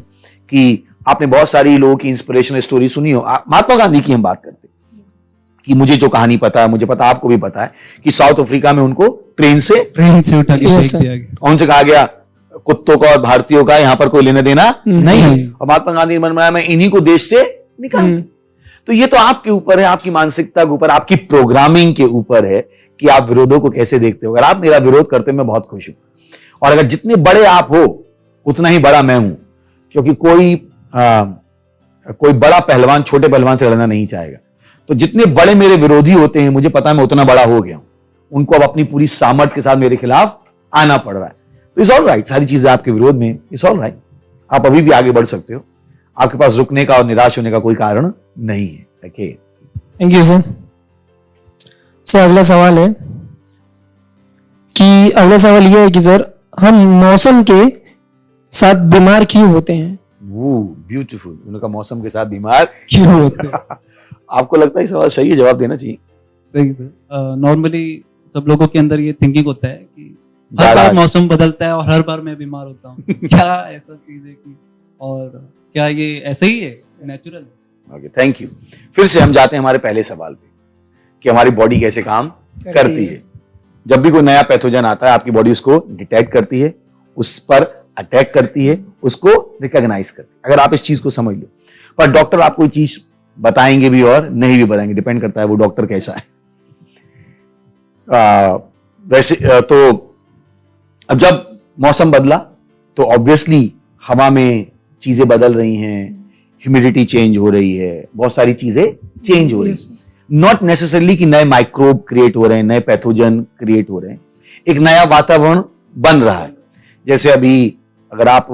कि आपने बहुत सारी लोगों की इंस्पिरेशनल स्टोरी सुनी हो। महात्मा गांधी की हम बात करते हैं कि मुझे जो कहानी पता है, मुझे पता आपको भी पता है कि साउथ अफ्रीका में उनको ट्रेन से उठा के Yes, फेंक दिया गया। उनसे कहा गया कुत्तों का और भारतीयों का यहाँ पर कोई लेना देना नहीं। नहीं। और महात्मा गांधी ने मन बनाया मैं इन्हीं को देश से निकाल। तो ये तो आपके ऊपर है, आपकी मानसिकता के ऊपर, आपकी प्रोग्रामिंग के ऊपर है कि आप विरोधों को कैसे देखते हो। अगर आप मेरा विरोध करते हो मैं बहुत खुश हूं, और अगर जितने बड़े आप हो उतना ही बड़ा मैं हूं, क्योंकि कोई बड़ा पहलवान छोटे पहलवान से लड़ना नहीं चाहेगा। तो जितने बड़े मेरे विरोधी होते हैं मुझे पता है मैं उतना बड़ा हो गया हूं, उनको अब अपनी पूरी सामर्थ्य के साथ मेरे खिलाफ आना पड़ रहा है। तो इट्स ऑल राइट, सारी चीजें आपके विरोध में, इट्स ऑल राइट। आप अभी भी आगे बढ़ सकते हो, आपके पास रुकने का और निराश होने का कोई कारण नहीं है। Okay, thank you sir. Sir अगला सवाल है कि अगला सवाल यह है कि सर हम मौसम के साथ बीमार क्यों होते हैं? वो ब्यूटीफुल, उनका मौसम के साथ बीमार क्यों होते हैं? आपको लगता है सवाल सही है, जवाब देना चाहिए। सही सर। नॉर्मली सब लोगों के अंदर ये थिंकिंग होता है कि हर ज्यादा- बार मौसम बदलता है और हर बार मैं बीमार होता हूँ। क्या ऐसा चीज है कि, और क्या ये ऐसा ही है, नेचुरल? Okay, thank you. फिर से हम जाते हैं हमारे पहले सवाल पे कि हमारी बॉडी कैसे काम करती है। जब भी कोई नया पैथोजन आता है आपकी बॉडी उसको डिटेक्ट करती है, उस पर अटैक करती है, उसको रिकॉग्नाइज करती है। अगर आप इस चीज को समझ लो, पर डॉक्टर आपको चीज बताएंगे भी और नहीं भी बताएंगे, डिपेंड करता है वो डॉक्टर कैसा है। वैसे तो अब जब मौसम बदला तो ऑब्वियसली हवा में चीजें बदल रही हैं, ह्यूमिडिटी चेंज हो रही है, बहुत सारी चीजें चेंज हो रही हैं। नॉट नेसेसरली कि नए माइक्रोब क्रिएट हो रहे हैं, नए पैथोजन क्रिएट हो रहे हैं, एक नया वातावरण बन रहा है। जैसे अभी अगर आप,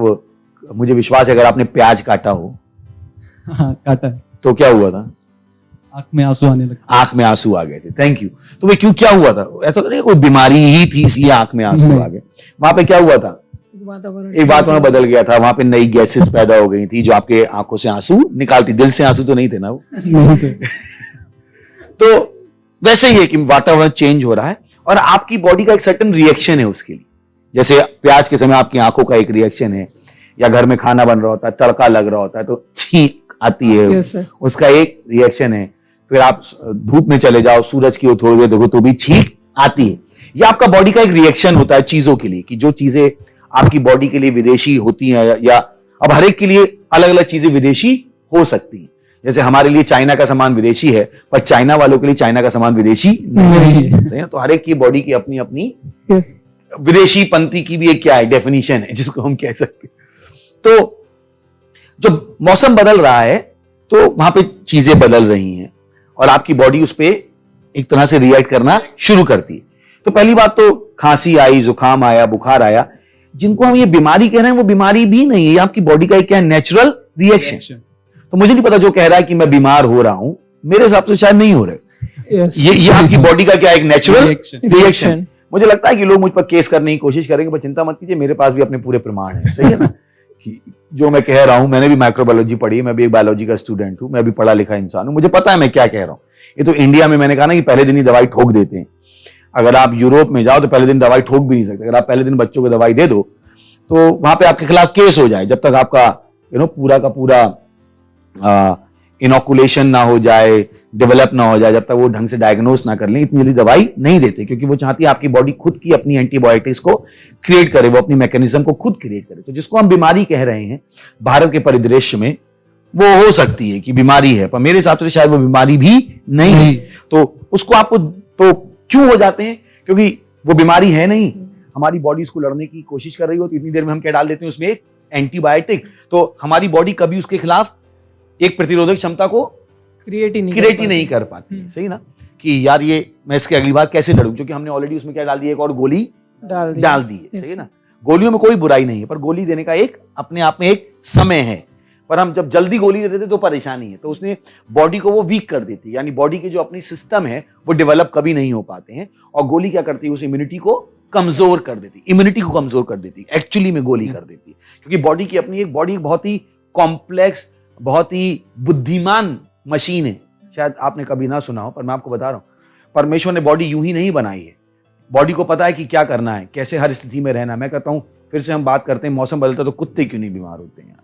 मुझे विश्वास है अगर आपने प्याज काटा हो हाँ, काटा है, तो क्या हुआ था? आंख में आंसू आने लगे। आंख में आंसू आ गए थे। Thank you. तो वे क्यों, क्या हुआ था? ऐसा तो नहीं कोई बीमारी ही थी इसलिए आंख में आंसू आ गए। वहां पे क्या हुआ था? एक वातावरण बदल गया था, वहां पे नई गैसेस पैदा हो गई थी जो आपके आंखों से आंसू निकालती। दिल से आंसू तो नहीं थे ना वो। नहीं सर। तो वैसे ही है कि वातावरण चेंज हो रहा है और आपकी बॉडी का एक सर्टेन रिएक्शन है उसके लिए। जैसे प्याज के समय आपकी आंखों का एक रिएक्शन है, या घर में खाना बन रहा होता है, तड़का लग रहा होता है तो छींक आती है, Yes, sir. उसका एक रिएक्शन है। फिर आप धूप में चले जाओ, सूरज की ओर थोड़ी देर देखो तो भी छींक आती है। ये आपका बॉडी का एक रिएक्शन होता है चीजों के लिए, कि जो चीजें आपकी बॉडी के लिए विदेशी होती हैं, या अब हर एक के लिए अलग अलग चीजें विदेशी हो सकती हैं। जैसे हमारे लिए चाइना का सामान विदेशी है, पर चाइना वालों के लिए चाइना का सामान विदेशी नहीं है। सही है? तो हर एक की बॉडी की अपनी अपनी विदेशी पंथी की भी एक क्या है, डेफिनेशन है जिसको हम कह सकते हैं। तो जब मौसम बदल रहा है तो वहां पे चीजें बदल रही हैं और आपकी बॉडी उस पे एक तरह से रिएक्ट करना शुरू करती है। तो पहली बात तो खांसी आई, जुकाम आया, बुखार आया, जिनको हम ये बीमारी कह रहे हैं वो बीमारी भी नहीं है, ये आपकी बॉडी का एक क्या नेचुरल रिएक्शन। तो मुझे नहीं पता जो कह रहा है कि मैं बीमार हो रहा हूं, मेरे हिसाब से शायद नहीं हो रहे। ये आपकी बॉडी का क्या एक नेचुरल रिएक्शन। मुझे लगता है कि लोग मुझ पर केस करने की कोशिश करेंगे, पर चिंता मत कीजिए, मेरे पास भी अपने पूरे प्रमाण है। सही है ना कि जो मैं कह रहा हूं, मैंने भी माइक्रोबायोलॉजी पढ़ी है, मैं भी एक बायोलॉजी का स्टूडेंट हूं, मैं भी पढ़ा लिखा इंसान हूं, मुझे पता है मैं क्या कह रहा हूं। ये तो इंडिया में मैंने कहा ना कि पहले दिन ही दवाई ठोक देते हैं। अगर आप यूरोप में जाओ तो पहले दिन दवाई ठोक भी नहीं सकते। अगर आप पहले दिन बच्चों को दवाई दे दो तो वहां पे आपके खिलाफ केस हो जाए, जब तक आपका पूरा का पूरा इनोकुलेशन ना हो जाए, डेवलप ना हो जाए, जब तक वो ढंग से डायग्नोस ना कर लें, इतनी जल्दी दवाई नहीं देते, क्योंकि वो चाहती है आपकी बॉडी खुद की अपनी एंटीबायोटिक्स को क्रिएट करे, वो अपनी मैकेनिज्म को खुद क्रिएट करे। तो जिसको हम बीमारी कह रहे हैं भारत के परिदृश्य में, वो हो सकती है कि बीमारी है, पर मेरे हिसाब से शायद वो बीमारी भी नहीं है। तो उसको आपको तो क्यों हो जाते हैं? क्योंकि वो बीमारी है नहीं, हमारी बॉडी उसको लड़ने की कोशिश कर रही हो, तो इतनी देर में हम क्या डाल देते हैं उसमें? एक एंटीबायोटिक। तो हमारी बॉडी कभी उसके खिलाफ एक प्रतिरोधक क्षमता को क्रिएट ही नहीं कर पाती। सही ना? कि यार ये मैं इसके अगली बार कैसे लड़ूं, क्योंकि हमने ऑलरेडी उसमें क्या डाल दिया, एक और गोली डाल दी है। सही है ना? गोलियों में कोई बुराई नहीं है, पर गोली देने का एक अपने आप में एक समय है, पर हम जब जल्दी गोली दे देते तो परेशानी है। तो उसने बॉडी को वो वीक कर देती है, यानी बॉडी के जो अपनी सिस्टम है वो डेवलप कभी नहीं हो पाते हैं, और गोली क्या करती है? उस इम्यूनिटी को कमजोर कर देती, इम्यूनिटी को कमजोर कर देती, एक्चुअली में गोली कर देती है। क्योंकि बॉडी की अपनी एक बॉडी बहुत ही कॉम्प्लेक्स, बहुत ही बुद्धिमान मशीन है। शायद आपने कभी ना सुना हो, पर मैं आपको बता रहा हूं, परमेश्वर ने बॉडी यूं ही नहीं बनाई है। बॉडी को पता है कि क्या करना है, कैसे हर स्थिति में रहना है। मैं कहता हूं, फिर से हम बात करते हैं, मौसम बदलता तो कुत्ते क्यों नहीं बीमार होते हैं?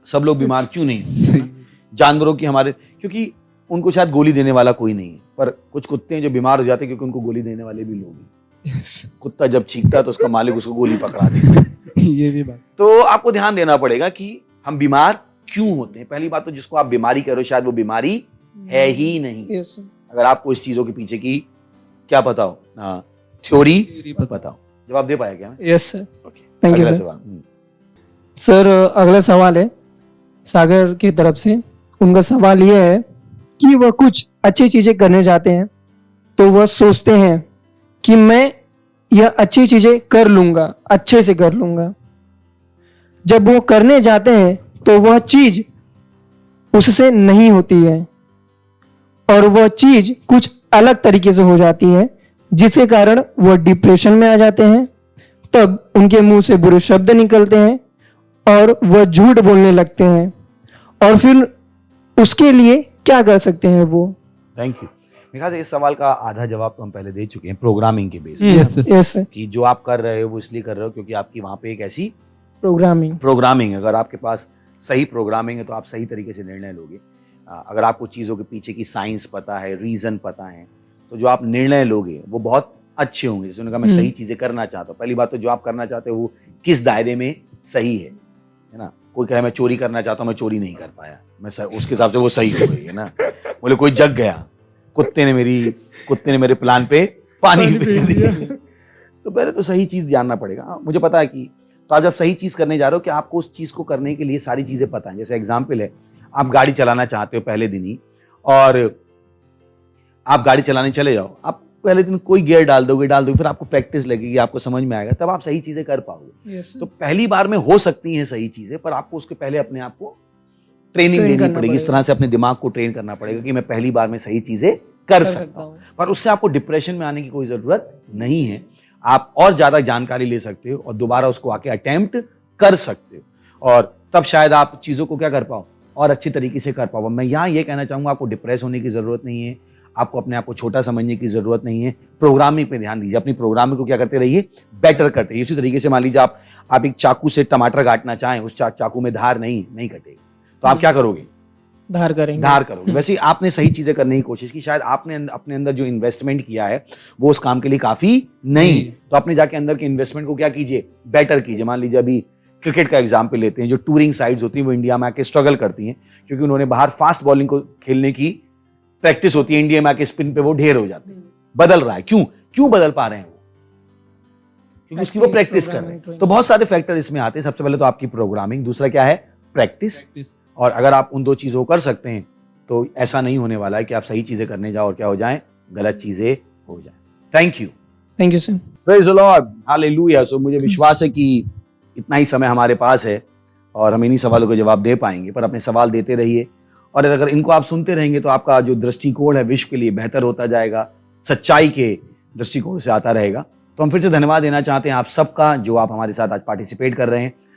सब लोग बीमार क्यों नहीं होते? जानवरों की हमारे, क्योंकि उनको शायद गोली देने वाला कोई नहीं है, पर कुछ कुत्ते हैं जो बीमार हो जाते हैं क्योंकि उनको गोली देने वाले भी लोग हैं। कुत्ता जब चीखता है तो उसका मालिक उसको गोली पकड़ा देता है। ये भी बात। तो आपको ध्यान देना पड़ेगा कि हम बीमार क्यों होते हैं। पहली बात तो, जिसको आप बीमारी कह रहे हो शायद वो बीमारी है ही नहीं। अगर आपको इस चीजों के पीछे की क्या पता हो, थ्योरी पता हो। जवाब दे पाया क्या? Yes sir, okay, thank you अगला सर। सवाल। सर अगला सवाल है सागर की तरफ से। उनका सवाल यह है कि वह कुछ अच्छी चीजें करने जाते हैं तो वह सोचते हैं कि मैं यह अच्छी चीजें कर लूंगा, अच्छे से कर लूंगा। जब वो करने जाते हैं तो वह चीज उससे नहीं होती है और वह चीज कुछ अलग तरीके से हो जाती है, जिसके कारण वह डिप्रेशन में आ जाते हैं। तब उनके मुंह से बुरे शब्द निकलते हैं और वह झूठ बोलने लगते हैं, और फिर उसके लिए क्या कर सकते हैं वो? Thank you. मेरे ख्याल से इस सवाल का आधा जवाब तो हम पहले दे चुके हैं, प्रोग्रामिंग के बेस यस पे, सर। यस सर, कि जो आप कर रहे हो वो इसलिए कर रहे हो क्योंकि आपकी वहां पे एक ऐसी प्रोग्रामिंग। अगर आपके पास सही प्रोग्रामिंग है तो आप सही तरीके से निर्णय लोगे। अगर आपको चीज़ों के पीछे की साइंस पता है, रीजन पता है, तो जो आप निर्णय लोगे वो बहुत अच्छे होंगे। जैसे उन्होंने कहा मैं सही चीज़ें करना चाहता हूँ। पहली बात तो जो आप करना चाहते हो वो किस दायरे में सही है ना? कोई कहे मैं चोरी करना चाहता हूँ, मैं चोरी नहीं कर पाया, उसके हिसाब से वो सही हो गई है ना। बोले कोई जग गया, कुत्ते ने मेरे प्लान पे पानी फेर दिया। तो पहले तो सही चीज़ जानना पड़ेगा। मुझे पता है कि तो आप जब सही चीज़ करने जा रहे हो कि आपको उस चीज़ को करने के लिए सारी चीज़ें पता है। जैसे एग्जाम्पल है, आप गाड़ी चलाना चाहते हो पहले दिन ही, और आप गाड़ी चलाने चले जाओ, आप पहले दिन कोई गियर डाल दोगे, फिर आपको प्रैक्टिस लगेगी, आपको समझ में आएगा, तब आप सही चीज़ें कर पाओगे। तो पहली बार में हो सकती हैं सही चीज़ें, पर आपको उसके पहले अपने आप को ट्रेनिंग देनी पड़ेगी। इस तरह से अपने दिमाग को ट्रेन करना पड़ेगा कि मैं पहली बार में सही चीज़ें कर सकता हूँ। पर उससे आपको डिप्रेशन में आने की कोई ज़रूरत नहीं है। आप और ज़्यादा जानकारी ले सकते हो और दोबारा उसको आके अटेम्प्ट कर सकते हो, और तब शायद आप चीज़ों को क्या कर पाओ, और अच्छी तरीके से कर पाओ। मैं यहाँ ये कहना चाहूँगा, आपको डिप्रेस होने की ज़रूरत नहीं है, आपको अपने आप को छोटा समझने की ज़रूरत नहीं है। प्रोग्रामिंग पे ध्यान दीजिए, अपनी प्रोग्रामिंग को क्या करते रहिए, बेटर करते रहिए। इसी तरीके से मान लीजिए आप एक चाकू से टमाटर काटना चाहें, उस चाकू में धार नहीं कटेगी, तो आप क्या करोगे? धार करोगे। वैसे आपने सही चीजें करने की कोशिश की, शायद आपने अपने अंदर जो इन्वेस्टमेंट किया है वो उस काम के लिए काफी नहीं, तो अपने जाके अंदर के इन्वेस्टमेंट को क्या कीजिए, बेटर कीजिए। मान लीजिए अभी क्रिकेट का एग्जाम्पल लेते हैं, जो टूरिंग साइड्स होती हैं वो इंडिया में आके स्ट्रगल करती हैं, क्योंकि उन्होंने बाहर फास्ट बॉलिंग को खेलने की प्रैक्टिस होती है, इंडिया में आके स्पिन पे वो ढेर हो जाते हैं। बदल रहा है, क्यों बदल पा रहे हैं वो? क्योंकि उसकी वो प्रैक्टिस कर रहे हैं। तो बहुत सारे फैक्टर इसमें आते हैं। सबसे पहले तो आपकी प्रोग्रामिंग, दूसरा क्या है, प्रैक्टिस। और अगर आप उन दो चीजों को कर सकते हैं तो ऐसा नहीं होने वाला है कि आप सही चीजें करने जाओ और क्या हो जाए, गलत चीजें हो जाए। Thank you sir. Praise the Lord, hallelujah. So मुझे विश्वास है कि इतना ही समय हमारे पास है और हम इन्हीं सवालों के जवाब दे पाएंगे, पर अपने सवाल देते रहिए, और अगर इनको आप सुनते रहेंगे तो आपका जो दृष्टिकोण है विश्व के लिए बेहतर होता जाएगा, सच्चाई के दृष्टिकोण से आता रहेगा। तो हम फिर से धन्यवाद देना चाहते हैं आप सबका, जो आप हमारे साथ आज पार्टिसिपेट कर रहे हैं।